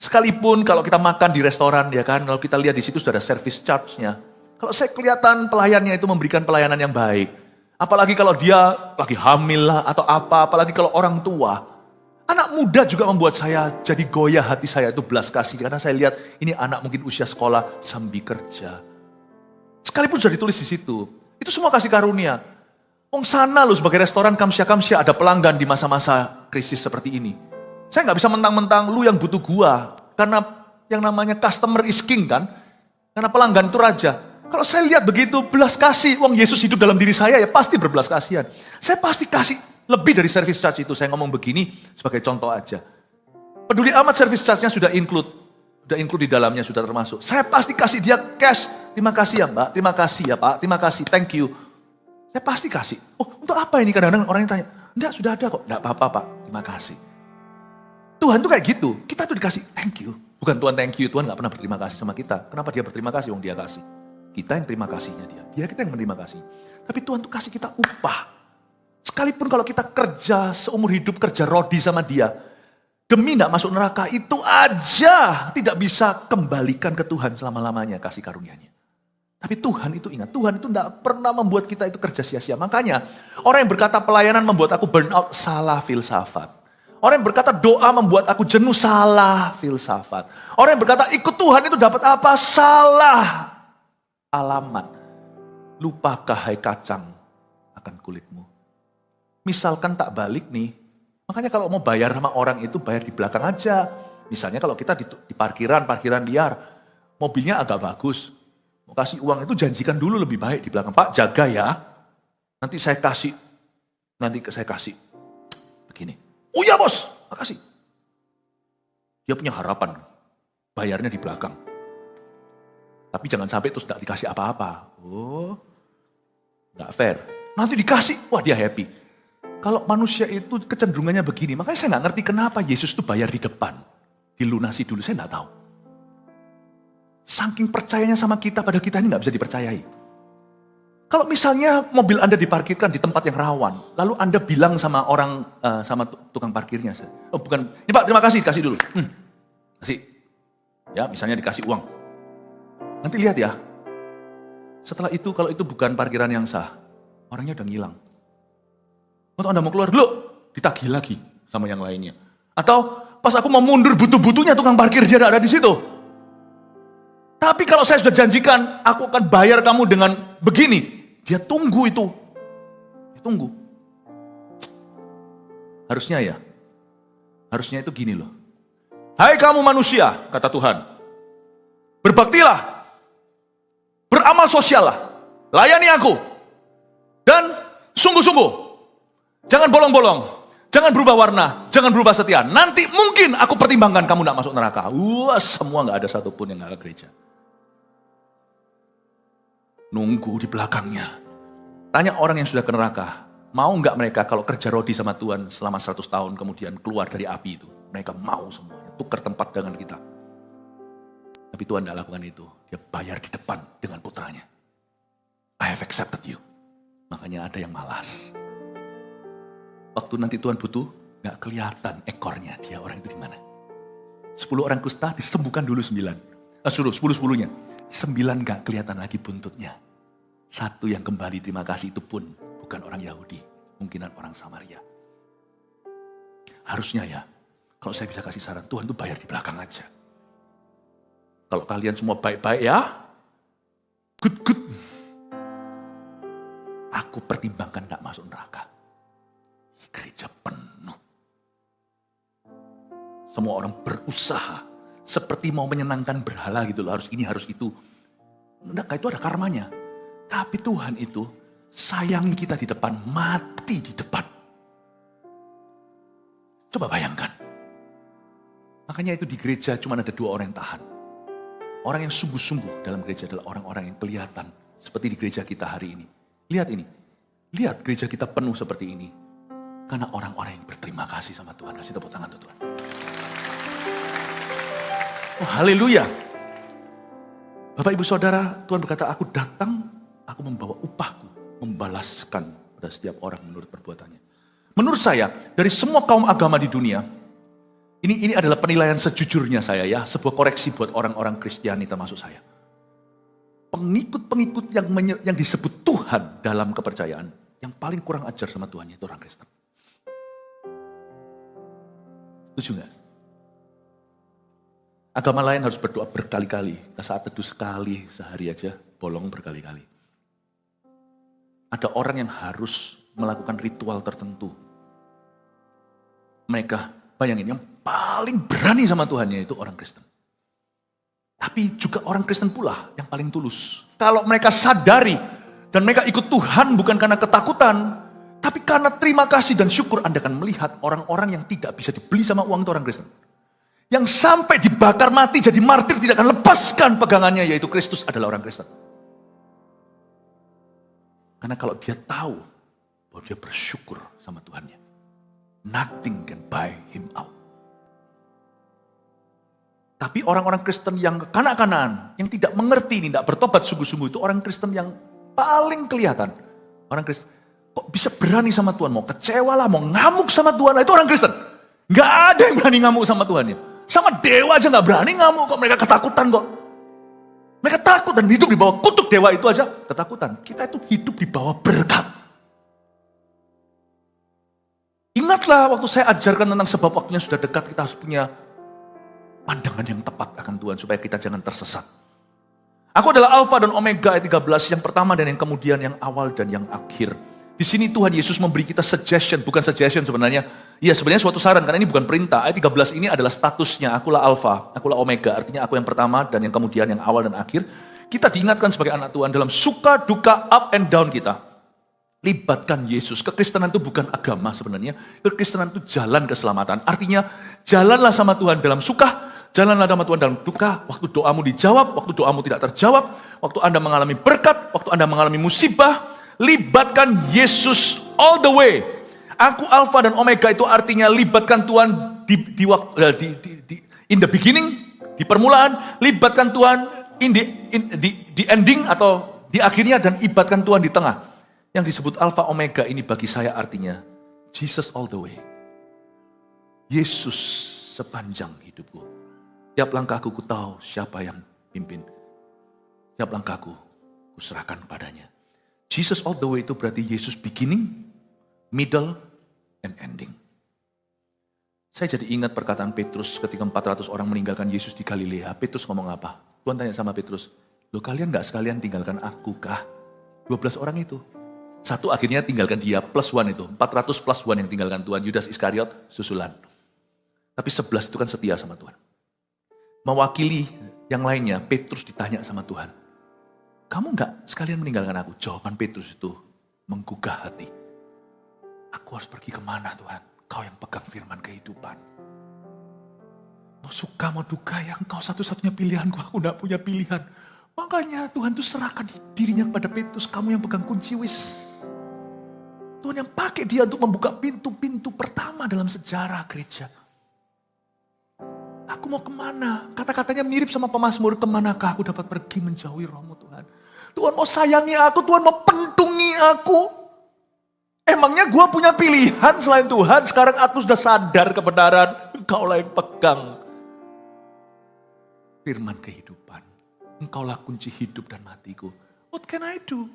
Sekalipun kalau kita makan di restoran, ya kan, kalau kita lihat di situ sudah ada service charge-nya. Kalau saya kelihatan pelayannya itu memberikan pelayanan yang baik. Apalagi kalau dia lagi hamil lah atau apa, apalagi kalau orang tua. Anak muda juga membuat saya jadi goyah hati saya itu belas kasih. Karena saya lihat ini anak mungkin usia sekolah sambil kerja. Sekalipun sudah ditulis di situ. Itu semua kasih karunia. Wong sana loh sebagai restoran kamsya-kamsya ada pelanggan di masa-masa krisis seperti ini. Saya nggak bisa mentang-mentang lu yang butuh gua. Karena yang namanya customer is king kan. Karena pelanggan itu raja. Kalau saya lihat begitu, belas kasih, uang Yesus hidup dalam diri saya, ya pasti berbelas kasihan. Saya pasti kasih lebih dari service charge itu. Saya ngomong begini sebagai contoh aja. Peduli amat service charge-nya sudah include di dalamnya, sudah termasuk. Saya pasti kasih dia cash. Terima kasih ya Mbak, terima kasih ya Pak, terima kasih, thank you. Saya pasti kasih. Oh untuk apa ini? Kadang-kadang orang yang tanya, enggak sudah ada kok. Enggak apa-apa Pak, terima kasih. Tuhan tuh kayak gitu, kita tuh dikasih thank you. Bukan Tuhan thank you, Tuhan gak pernah berterima kasih sama kita. Kenapa dia berterima kasih? Wong dia kasih. Kita yang terima kasihnya dia kita yang menerima kasih. Tapi Tuhan tuh kasih kita upah. Sekalipun kalau kita kerja seumur hidup kerja rodi sama dia, demi gak masuk neraka itu aja tidak bisa kembalikan ke Tuhan selama-lamanya kasih karunia-Nya. Tapi Tuhan itu ingat, Tuhan itu gak pernah membuat kita itu kerja sia-sia. Makanya orang yang berkata pelayanan membuat aku burn out, salah filsafat. Orang yang berkata doa membuat aku jenuh, salah filsafat. Orang yang berkata ikut Tuhan itu dapat apa, salah alamat. Lupakah hai kacang akan kulitmu. Misalkan tak balik nih. Makanya kalau mau bayar sama orang itu bayar di belakang aja. Misalnya kalau kita di parkiran liar. Mobilnya agak bagus. Mau kasih uang itu janjikan dulu lebih baik di belakang. Pak jaga ya. Nanti saya kasih. Begini. Oh iya bos, makasih. Dia punya harapan. Bayarnya di belakang. Tapi jangan sampai terus gak dikasih apa-apa. Oh, gak fair. Nanti dikasih, wah dia happy. Kalau manusia itu kecenderungannya begini, makanya saya gak ngerti kenapa Yesus itu bayar di depan. Dilunasi dulu, saya gak tahu. Saking percayanya sama kita, padahal kita ini gak bisa dipercayai. Kalau misalnya mobil Anda diparkirkan di tempat yang rawan, lalu Anda bilang sama orang, sama tukang parkirnya, oh bukan, ini Pak terima kasih, dikasih dulu. Kasih. Ya misalnya dikasih uang. Nanti lihat ya, setelah itu kalau itu bukan parkiran yang sah, orangnya udah ngilang. Waktu Anda mau keluar, dulu ditagih lagi sama yang lainnya. Atau pas aku mau mundur butuh-butuhnya tukang parkir dia ada di situ. Tapi kalau saya sudah janjikan, aku akan bayar kamu dengan begini. Dia tunggu itu. Dia tunggu. Harusnya itu gini loh. Hai kamu manusia, kata Tuhan. Berbaktilah. Beramal sosial lah. Layani aku. Dan sungguh-sungguh. Jangan bolong-bolong. Jangan berubah warna. Jangan berubah setia. Nanti mungkin aku pertimbangkan kamu tidak masuk neraka. Wah, semua gak ada satupun yang gak ke gereja. Nunggu di belakangnya. Tanya orang yang sudah ke neraka. Mau nggak mereka kalau kerja rodi sama Tuhan selama 100 tahun kemudian keluar dari api itu? Mereka mau semuanya. Tukar tempat dengan kita. Tapi Tuhan tidak lakukan itu. Dia bayar di depan dengan putranya. I have accepted you. Makanya ada yang malas. Waktu nanti Tuhan butuh, nggak kelihatan ekornya. Dia orang itu di mana? 10 orang kusta disembuhkan dulu 9. 10-10-nya. 9 nggak kelihatan lagi buntutnya. 1 yang kembali terima kasih itu pun bukan orang Yahudi. Mungkinan orang Samaria. Harusnya ya, kalau saya bisa kasih saran, Tuhan tuh bayar di belakang aja. Kalau kalian semua baik-baik ya, good. Aku pertimbangkan gak masuk neraka. Gereja penuh. Semua orang berusaha. Seperti mau menyenangkan berhala gitu loh. Harus ini, harus itu. Enggak, itu ada karmanya. Tapi Tuhan itu sayangi kita di depan, mati di depan. Coba bayangkan. Makanya itu di gereja cuma ada 2 orang yang tahan. Orang yang sungguh-sungguh dalam gereja adalah orang-orang yang kelihatan. Seperti di gereja kita hari ini. Lihat ini. Lihat gereja kita penuh seperti ini. Karena orang-orang yang berterima kasih sama Tuhan. Kasih tepuk tangan untuk Tuhan. Oh, haleluya. Bapak ibu saudara, Tuhan berkata, aku datang, aku membawa upahku. Membalaskan pada setiap orang menurut perbuatannya. Menurut saya, dari semua kaum agama di dunia, ini adalah penilaian sejujurnya saya ya, sebuah koreksi buat orang-orang Kristiani termasuk saya. Pengikut-pengikut yang disebut Tuhan dalam kepercayaan, yang paling kurang ajar sama Tuhan itu orang Kristen. Setuju nggak? Agama lain harus berdoa berkali-kali, saat teduh sekali sehari aja, bolong berkali-kali. Ada orang yang harus melakukan ritual tertentu. Mereka, bayangin, yang paling berani sama Tuhannya itu orang Kristen. Tapi juga orang Kristen pula yang paling tulus. Kalau mereka sadari dan mereka ikut Tuhan bukan karena ketakutan, tapi karena terima kasih dan syukur, Anda akan melihat orang-orang yang tidak bisa dibeli sama uang itu orang Kristen. Yang sampai dibakar mati jadi martir tidak akan lepaskan pegangannya, yaitu Kristus adalah orang Kristen. Karena kalau dia tahu bahwa dia bersyukur sama Tuhannya, nothing can buy him out. Tapi orang-orang Kristen yang kanak-kanakan, yang tidak mengerti ini, tidak bertobat sungguh-sungguh, itu orang Kristen yang paling kelihatan. Orang Kristen, kok bisa berani sama Tuhan, mau kecewa lah, mau ngamuk sama Tuhan lah, itu orang Kristen. Gak ada yang berani ngamuk sama Tuhan ya. Sama dewa aja gak berani ngamuk kok, mereka ketakutan kok. Mereka takut dan hidup di bawah kutuk dewa itu aja ketakutan. Kita itu hidup di bawah berkat. Ingatlah waktu saya ajarkan tentang sebab waktunya sudah dekat, kita harus punya pandangan yang tepat akan Tuhan supaya kita jangan tersesat. Aku adalah Alfa dan Omega ayat 13, yang pertama dan yang kemudian, yang awal dan yang akhir. Di sini Tuhan Yesus memberi kita suggestion, bukan suggestion sebenarnya. Ya sebenarnya suatu saran, karena ini bukan perintah. Ayat 13 ini adalah statusnya, akulah Alfa, akulah Omega. Artinya aku yang pertama dan yang kemudian, yang awal dan akhir. Kita diingatkan sebagai anak Tuhan dalam suka, duka, up and down kita. Libatkan Yesus. Kekristenan itu bukan agama sebenarnya. Kekristenan itu jalan keselamatan. Artinya jalanlah sama Tuhan dalam suka, jalanlah sama Tuhan dalam duka. Waktu doamu dijawab, waktu doamu tidak terjawab. Waktu Anda mengalami berkat, waktu Anda mengalami musibah. Libatkan Yesus all the way. Aku Alfa dan Omega itu artinya libatkan Tuhan in the beginning, di permulaan. Libatkan Tuhan in the ending atau di akhirnya, dan libatkan Tuhan di tengah. Yang disebut Alfa Omega ini bagi saya artinya Jesus all the way. Yesus sepanjang hidupku. Tiap langkahku ku tahu siapa yang pimpin. Tiap langkahku ku serahkan kepadanya. Jesus all the way itu berarti Yesus beginning, middle, and ending. Saya jadi ingat perkataan Petrus ketika 400 orang meninggalkan Yesus di Galilea. Petrus ngomong apa? Tuhan tanya sama Petrus, loh kalian gak sekalian tinggalkan aku kah? 12 orang itu. Satu akhirnya tinggalkan dia plus one itu. 400 plus one yang tinggalkan Tuhan. Yudas Iskariot susulan. Tapi 11 itu kan setia sama Tuhan. Mewakili yang lainnya, Petrus ditanya sama Tuhan. Kamu gak sekalian meninggalkan aku? Jawaban Petrus itu menggugah hati. Aku harus pergi kemana Tuhan? Kau yang pegang firman kehidupan. Mau suka mau duka ya, engkau satu-satunya pilihanku. Aku gak punya pilihan. Makanya Tuhan tuh serahkan dirinya kepada Petrus. Kamu yang pegang kunci wis. Tuhan yang pakai dia untuk membuka pintu-pintu pertama dalam sejarah gereja. Aku mau kemana? Kata-katanya mirip sama pemazmur. Kemanakah aku dapat pergi menjauhi rohmu Tuhan? Tuhan mau sayangi aku, Tuhan mau pentungi aku. Emangnya gue punya pilihan selain Tuhan? Sekarang aku sudah sadar kebenaran. Engkaulah yang pegang firman kehidupan. Engkaulah kunci hidup dan matiku. What can I do?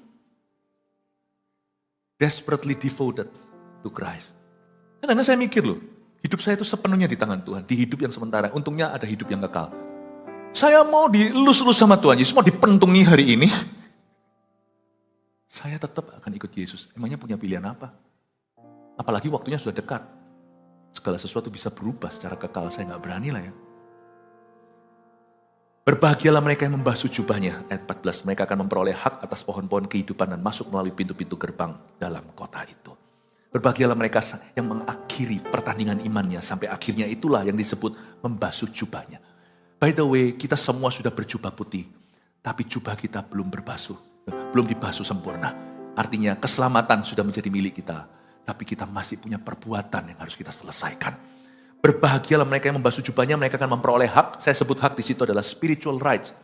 Desperately devoted to Christ. Karena saya mikir loh, hidup saya itu sepenuhnya di tangan Tuhan. Di hidup yang sementara, untungnya ada hidup yang kekal. Saya mau dilus-lus sama Tuhan Yesus, mau dipentungi hari ini. Saya tetap akan ikut Yesus. Emangnya punya pilihan apa? Apalagi waktunya sudah dekat. Segala sesuatu bisa berubah secara kekal. Saya gak berani lah ya. Berbahagialah mereka yang membasuh jubahnya. Ayat 14. Mereka akan memperoleh hak atas pohon-pohon kehidupan dan masuk melalui pintu-pintu gerbang dalam kota itu. Berbahagialah mereka yang mengakhiri pertandingan imannya. Sampai akhirnya itulah yang disebut membasuh jubahnya. By the way, kita semua sudah berjubah putih. Tapi jubah kita belum dibasuh sempurna. Artinya keselamatan sudah menjadi milik kita. Tapi kita masih punya perbuatan yang harus kita selesaikan. Berbahagialah mereka yang membasuh jubahnya, mereka akan memperoleh hak. Saya sebut hak di situ adalah spiritual rights.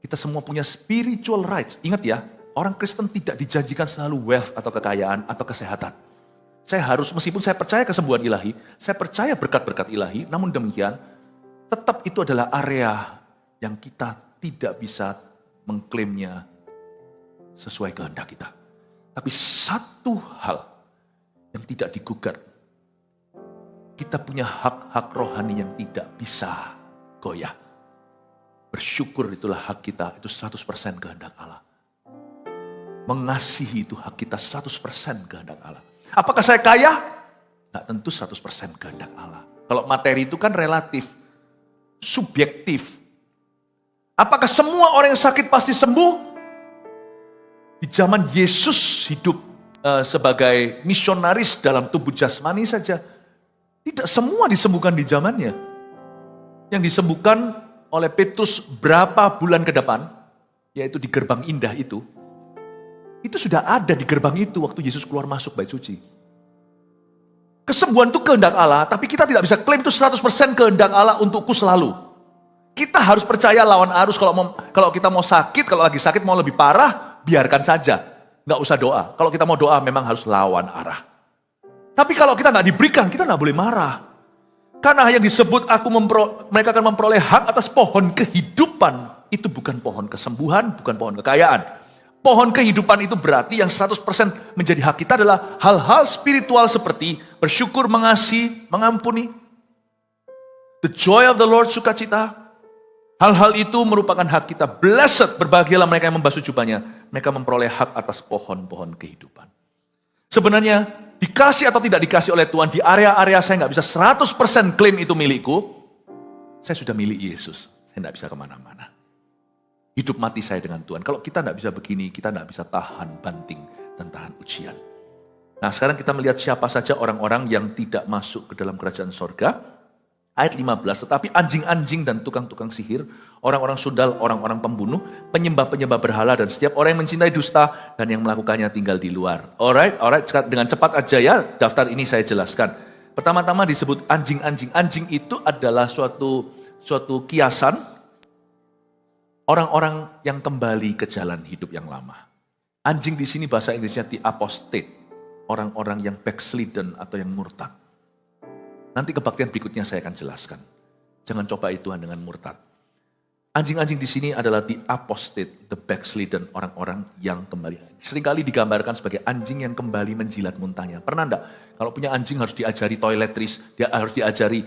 Kita semua punya spiritual rights. Ingat ya, orang Kristen tidak dijanjikan selalu wealth atau kekayaan atau kesehatan. Saya harus, meskipun saya percaya kesembuhan ilahi, saya percaya berkat-berkat ilahi, namun demikian, tetap itu adalah area yang kita tidak bisa mengklaimnya sesuai kehendak kita. Tapi satu hal yang tidak digugat, kita punya hak-hak rohani yang tidak bisa goyah. Bersyukur itulah hak kita, itu 100% kehendak Allah. Mengasihi itu hak kita 100% kehendak Allah. Apakah saya kaya? Nggak tentu 100% kehendak Allah. Kalau materi itu kan relatif, subjektif. Apakah semua orang yang sakit pasti sembuh? Di zaman Yesus hidup sebagai misionaris dalam tubuh jasmani saja, tidak semua disembuhkan di zamannya. Yang disembuhkan oleh Petrus berapa bulan ke depan, yaitu di gerbang indah itu sudah ada di gerbang itu waktu Yesus keluar masuk bait suci. Kesembuhan itu kehendak Allah, tapi kita tidak bisa klaim itu 100% kehendak Allah untukku selalu. Kita harus percaya lawan arus. Kalau kita mau sakit, kalau lagi sakit mau lebih parah, biarkan saja. Nggak usah doa. Kalau kita mau doa memang harus lawan arah. Tapi kalau kita nggak diberikan, kita nggak boleh marah. Karena yang disebut mereka akan memperoleh hak atas pohon kehidupan. Itu bukan pohon kesembuhan, bukan pohon kekayaan. Pohon kehidupan itu berarti yang 100% menjadi hak kita adalah hal-hal spiritual seperti bersyukur, mengasihi, mengampuni. The joy of the Lord, sukacita. Hal-hal itu merupakan hak kita. Blessed, berbahagialah mereka yang membasuh jubahnya. Mereka memperoleh hak atas pohon-pohon kehidupan. Sebenarnya dikasih atau tidak dikasih oleh Tuhan, di area-area saya nggak bisa 100% klaim itu milikku, saya sudah milik Yesus. Saya nggak bisa kemana-mana. Hidup mati saya dengan Tuhan. Kalau kita nggak bisa begini, kita nggak bisa tahan banting dan tahan ujian. Nah sekarang kita melihat siapa saja orang-orang yang tidak masuk ke dalam kerajaan sorga. Ayat 15, tetapi anjing-anjing dan tukang-tukang sihir, orang-orang sundal, orang-orang pembunuh, penyembah-penyembah berhala, dan setiap orang yang mencintai dusta, dan yang melakukannya tinggal di luar. Alright, dengan cepat aja ya, daftar ini saya jelaskan. Pertama-tama disebut anjing-anjing. Anjing itu adalah suatu kiasan, orang-orang yang kembali ke jalan hidup yang lama. Anjing di sini bahasa Inggrisnya the apostate, orang-orang yang backslidden atau yang murtad. Nanti kebaktian berikutnya saya akan jelaskan. Jangan cobai Tuhan dengan murtad. Anjing-anjing di sini adalah the apostate, the backslidden, orang-orang yang kembali. Seringkali digambarkan sebagai anjing yang kembali menjilat muntahnya. Pernah enggak? Kalau punya anjing harus diajari toiletries, dia harus diajari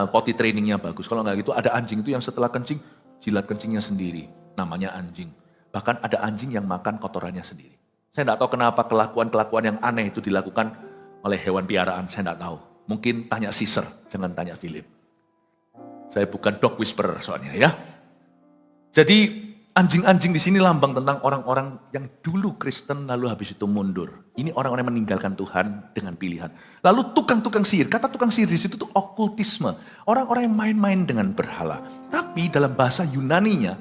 potty trainingnya bagus. Kalau enggak gitu ada anjing itu yang setelah kencing, jilat kencingnya sendiri, namanya anjing. Bahkan ada anjing yang makan kotorannya sendiri. Saya tidak tahu kenapa kelakuan-kelakuan yang aneh itu dilakukan oleh hewan piaraan, saya tidak tahu. Mungkin tanya Caesar, jangan tanya Philip. Saya bukan dog whisperer soalnya ya. Jadi anjing-anjing di sini lambang tentang orang-orang yang dulu Kristen lalu habis itu mundur. Ini orang-orang yang meninggalkan Tuhan dengan pilihan. Lalu tukang-tukang sihir, kata tukang sihir di situ tuh okultisme. Orang-orang yang main-main dengan berhala. Tapi dalam bahasa Yunaninya,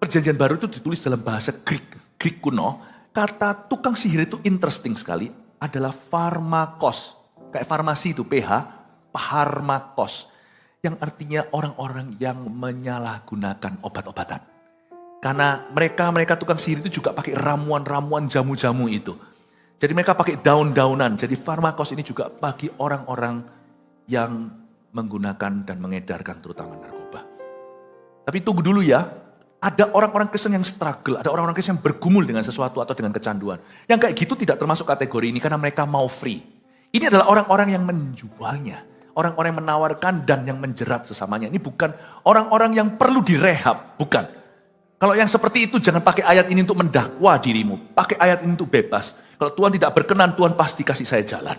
Perjanjian Baru itu ditulis dalam bahasa Greek kuno. Kata tukang sihir itu interesting sekali, adalah pharmakos. Kayak farmasi itu PH, pharmakos. Yang artinya orang-orang yang menyalahgunakan obat-obatan. Karena mereka tukang sihir itu juga pakai ramuan-ramuan jamu-jamu itu. Jadi mereka pakai daun-daunan. Jadi farmakos ini juga bagi orang-orang yang menggunakan dan mengedarkan terutama narkoba. Tapi tunggu dulu ya. Ada orang-orang Kristen yang struggle, ada orang-orang Kristen yang bergumul dengan sesuatu atau dengan kecanduan. Yang kayak gitu tidak termasuk kategori ini karena mereka mau free. Ini adalah orang-orang yang menjualnya. Orang-orang yang menawarkan dan yang menjerat sesamanya. Ini bukan orang-orang yang perlu direhab, bukan. Kalau yang seperti itu jangan pakai ayat ini untuk mendakwa dirimu. Pakai ayat ini untuk bebas. Kalau Tuhan tidak berkenan, Tuhan pasti kasih saya jalan.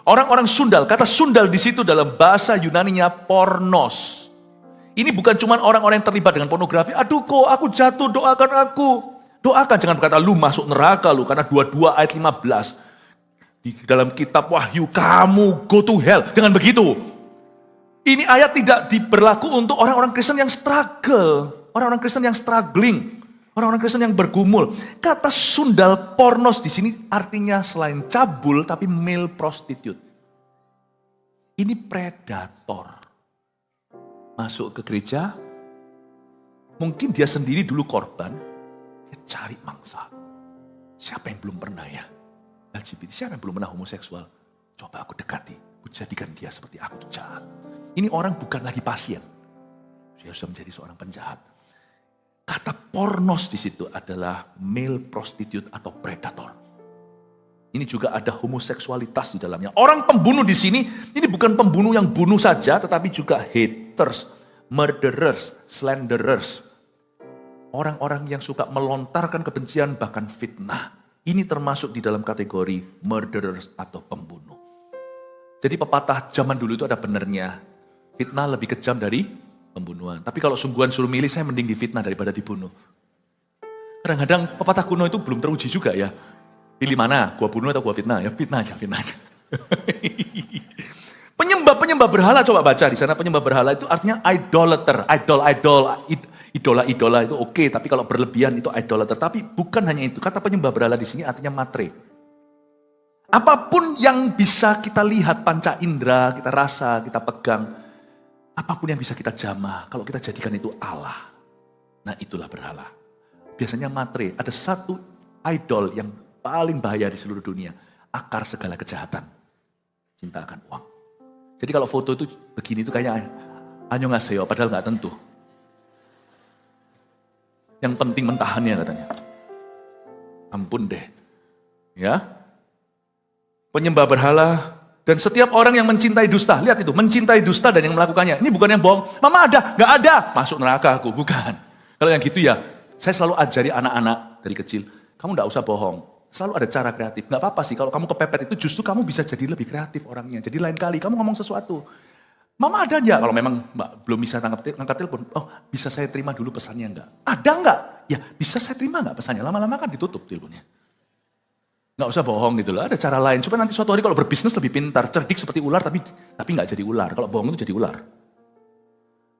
Orang-orang sundal, kata sundal di situ dalam bahasa Yunaninya pornos. Ini bukan cuma orang-orang yang terlibat dengan pornografi. Aduh kok aku jatuh, doakan aku. Doakan, jangan berkata lu masuk neraka lu. Karena 22 ayat 15. Di dalam kitab Wahyu, kamu go to hell. Jangan begitu. Ini ayat tidak berlaku untuk orang-orang Kristen yang struggle. Orang-orang Kristen yang struggling. Orang-orang Kristen yang bergumul. Kata sundal pornos di sini artinya selain cabul, tapi male prostitute. Ini predator. Masuk ke gereja, mungkin dia sendiri dulu korban, dia cari mangsa. Siapa yang belum pernah ya? LGBT, siapa yang belum pernah homoseksual? Coba aku dekati, aku jadikan dia seperti aku jahat. Ini orang bukan lagi pasien. Dia sudah menjadi seorang penjahat. Kata pornos di situ adalah male prostitute atau predator. Ini juga ada homoseksualitas di dalamnya. Orang pembunuh di sini, ini bukan pembunuh yang bunuh saja, tetapi juga haters, murderers, slanderers. Orang-orang yang suka melontarkan kebencian bahkan fitnah. Ini termasuk di dalam kategori murderers atau pembunuh. Jadi pepatah zaman dulu itu ada benernya. Fitnah lebih kejam dari pembunuhan. Tapi kalau sungguhan suruh milih, saya mending difitnah daripada dibunuh. Kadang-kadang pepatah kuno itu belum teruji juga ya. Pilih mana? Gua bunuh atau gua fitnah? Ya fitnah aja, fitnah aja. Penyembah berhala, coba baca di sana. Penyembah berhala itu artinya idolater, idola itu oke, tapi kalau berlebihan itu idolater. Tapi bukan hanya itu. Kata penyembah berhala di sini artinya matre. Apapun yang bisa kita lihat, panca indera, kita rasa, kita pegang, apapun yang bisa kita jamah, kalau kita jadikan itu Allah. Nah itulah berhala. Biasanya matre, ada satu idol yang paling bahaya di seluruh dunia. Akar segala kejahatan. Cinta akan uang. Jadi kalau foto itu begini itu kayaknya annyeonghaseyo, padahal gak tentu. Yang penting mentahannya katanya. Ampun deh. Ya. Penyembah berhala. Dan setiap orang yang mencintai dusta. Lihat itu, mencintai dusta dan yang melakukannya. Ini bukan yang bohong. Mama ada, gak ada. Masuk neraka aku, bukan. Kalau yang gitu ya, saya selalu ajari anak-anak dari kecil. Kamu gak usah bohong. Selalu ada cara kreatif. Gak apa-apa sih, kalau kamu kepepet itu justru kamu bisa jadi lebih kreatif orangnya. Jadi lain kali kamu ngomong sesuatu. Mama ada enggak? Kalau memang Mbak belum bisa ngangkat telepon, oh bisa saya terima dulu pesannya enggak? Ada enggak? Ya bisa saya terima enggak pesannya? Lama-lama kan ditutup teleponnya. Enggak usah bohong gitu loh, ada cara lain. Supaya nanti suatu hari kalau berbisnis lebih pintar, cerdik seperti ular tapi enggak jadi ular. Kalau bohong itu jadi ular.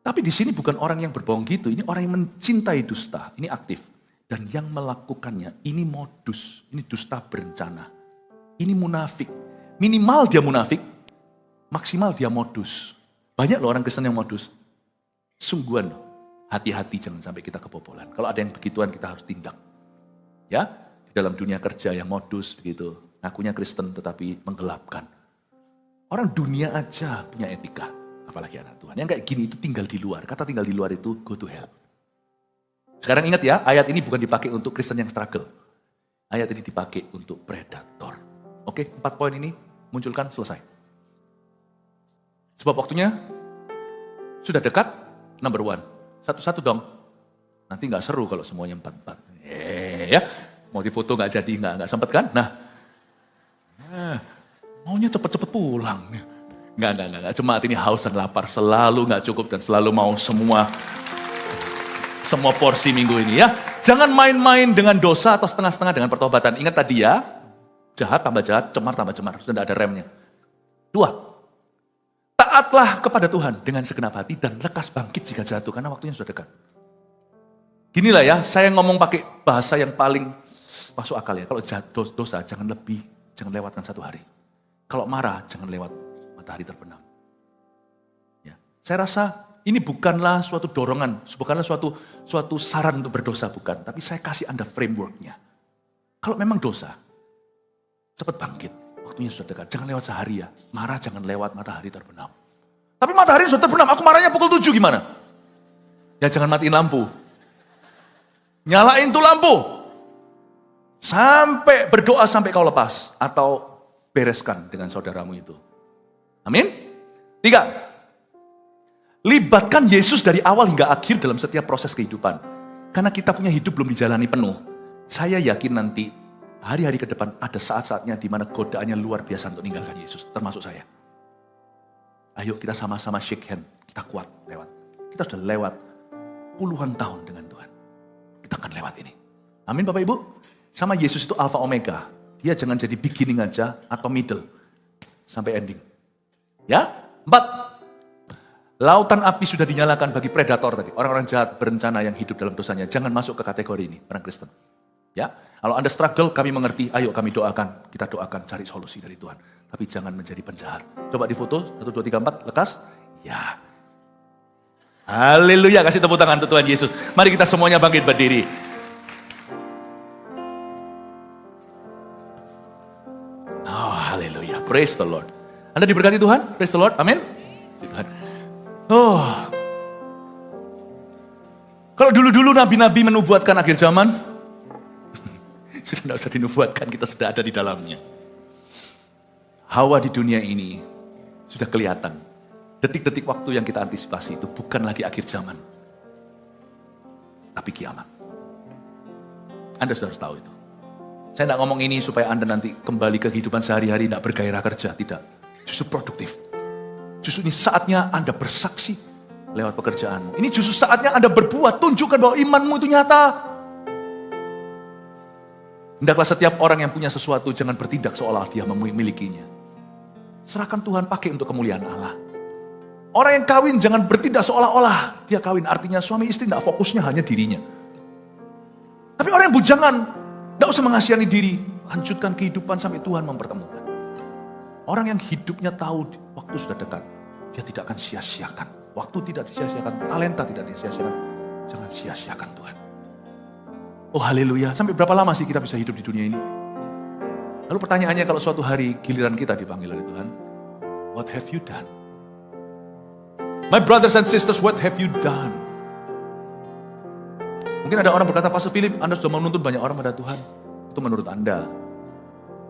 Tapi di sini bukan orang yang berbohong gitu, ini orang yang mencintai dusta, ini aktif. Dan yang melakukannya, ini modus, ini dusta berencana. Ini munafik. Minimal dia munafik, maksimal dia modus. Banyak loh orang Kristen yang modus. Sungguhan loh, hati-hati jangan sampai kita kebobolan. Kalau ada yang begituan kita harus tindak. Ya, di dalam dunia kerja yang modus begitu. Ngakunya Kristen tetapi menggelapkan. Orang dunia aja punya etika, apalagi anak Tuhan. Yang kayak gini itu tinggal di luar. Kata tinggal di luar itu go to hell. Sekarang ingat ya, ayat ini bukan dipakai untuk Kristen yang struggle. Ayat ini dipakai untuk predator. Oke, 4 poin ini munculkan, selesai. Sebab waktunya sudah dekat, number 1. Satu-satu dong. Nanti nggak seru kalau semuanya 4-4. Ya, mau difoto nggak jadi, nggak sempet kan? Nah, maunya cepet-cepet pulang. Nggak. Cuma ini haus dan lapar, selalu nggak cukup dan selalu mau semua porsi minggu ini ya. Jangan main-main dengan dosa atau setengah-setengah dengan pertobatan. Ingat tadi ya, jahat tambah jahat, cemar tambah cemar. Sudah tidak ada remnya. 2, taatlah kepada Tuhan dengan segenap hati dan lekas bangkit jika jatuh, karena waktunya sudah dekat. Ginilah ya, saya ngomong pakai bahasa yang paling masuk akal ya. Kalau dosa, jangan lewatkan 1 hari. Kalau marah, jangan lewat matahari terbenam. Ya, saya rasa ini bukanlah suatu dorongan, bukanlah suatu saran untuk berdosa, bukan. Tapi saya kasih Anda frameworknya. Kalau memang dosa, cepat bangkit. Waktunya sudah dekat. Jangan lewat sehari ya. Marah jangan lewat matahari terbenam. Tapi matahari sudah terbenam, aku marahnya pukul 7 gimana? Ya jangan matiin lampu. Nyalain tuh lampu. Sampai berdoa sampai kau lepas. Atau bereskan dengan saudaramu itu. Amin. 3. Libatkan Yesus dari awal hingga akhir dalam setiap proses kehidupan. Karena kita punya hidup belum dijalani penuh. Saya yakin nanti hari-hari ke depan ada saat-saatnya di mana godaannya luar biasa untuk meninggalkan Yesus. Termasuk saya. Ayo kita sama-sama shake hand. Kita kuat lewat. Kita sudah lewat puluhan tahun dengan Tuhan. Kita akan lewat ini. Amin Bapak Ibu. Sama Yesus itu Alpha Omega. Dia jangan jadi beginning aja atau middle. Sampai ending. Ya. 4. Lautan api sudah dinyalakan bagi predator tadi. Orang-orang jahat berencana yang hidup dalam dosanya. Jangan masuk ke kategori ini, orang Kristen. Ya, kalau Anda struggle, kami mengerti. Ayo kami doakan. Kita doakan cari solusi dari Tuhan. Tapi jangan menjadi penjahat. Coba difoto, 1, 2, 3, 4, lekas. Ya. Haleluya, kasih tepuk tangan untuk Tuhan Yesus. Mari kita semuanya bangkit berdiri. Oh, haleluya. Praise the Lord. Anda diberkati Tuhan? Praise the Lord. Amin. Tuhan. Oh, kalau dulu-dulu nabi-nabi menubuatkan akhir zaman, sudah tidak usah dinubuatkan, kita sudah ada di dalamnya. Hawa di dunia ini sudah kelihatan. Detik-detik waktu yang kita antisipasi itu bukan lagi akhir zaman, tapi kiamat. Anda sudah harus tahu itu. Saya tidak ngomong ini supaya Anda nanti kembali ke kehidupan sehari-hari, tidak bergairah kerja, tidak. Justru produktif. Justru ini saatnya Anda bersaksi lewat pekerjaanmu. Ini justru saatnya Anda berbuat, tunjukkan bahwa imanmu itu nyata. Hendaklah setiap orang yang punya sesuatu jangan bertindak seolah dia memilikinya. Serahkan Tuhan, pakai untuk kemuliaan Allah. Orang yang kawin jangan bertindak seolah-olah dia kawin. Artinya suami istri tidak fokusnya hanya dirinya. Tapi orang yang bujangan, tidak usah mengasihani diri. Lanjutkan kehidupan sampai Tuhan mempertemukan. Orang yang hidupnya tahu waktu sudah dekat. Dia tidak akan sia-siakan. Waktu tidak disia-siakan, talenta tidak disia-siakan. Jangan sia-siakan Tuhan. Oh haleluya, sampai berapa lama sih kita bisa hidup di dunia ini? Lalu pertanyaannya kalau suatu hari giliran kita dipanggil oleh Tuhan, what have you done? My brothers and sisters, what have you done? Mungkin ada orang berkata, Pastor Philip, Anda sudah menuntun banyak orang pada Tuhan. Itu menurut Anda.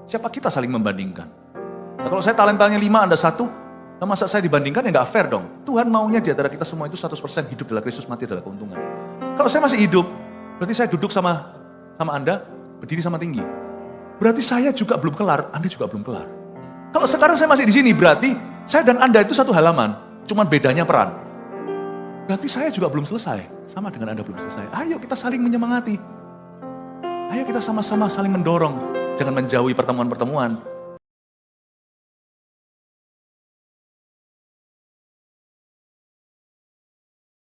Siapa kita saling membandingkan? Nah, kalau saya talentanya 5, Anda 1, nah, masa saya dibandingkan ya nggak fair dong. Tuhan maunya di antara kita semua itu 100% hidup dalam Kristus, mati adalah keuntungan. Kalau saya masih hidup, berarti saya duduk sama Anda, berdiri sama tinggi. Berarti saya juga belum kelar, Anda juga belum kelar. Kalau sekarang saya masih di sini, berarti saya dan Anda itu satu halaman, cuman bedanya peran. Berarti saya juga belum selesai, sama dengan Anda belum selesai. Ayo kita saling menyemangati. Ayo kita sama-sama saling mendorong. Jangan menjauhi pertemuan-pertemuan.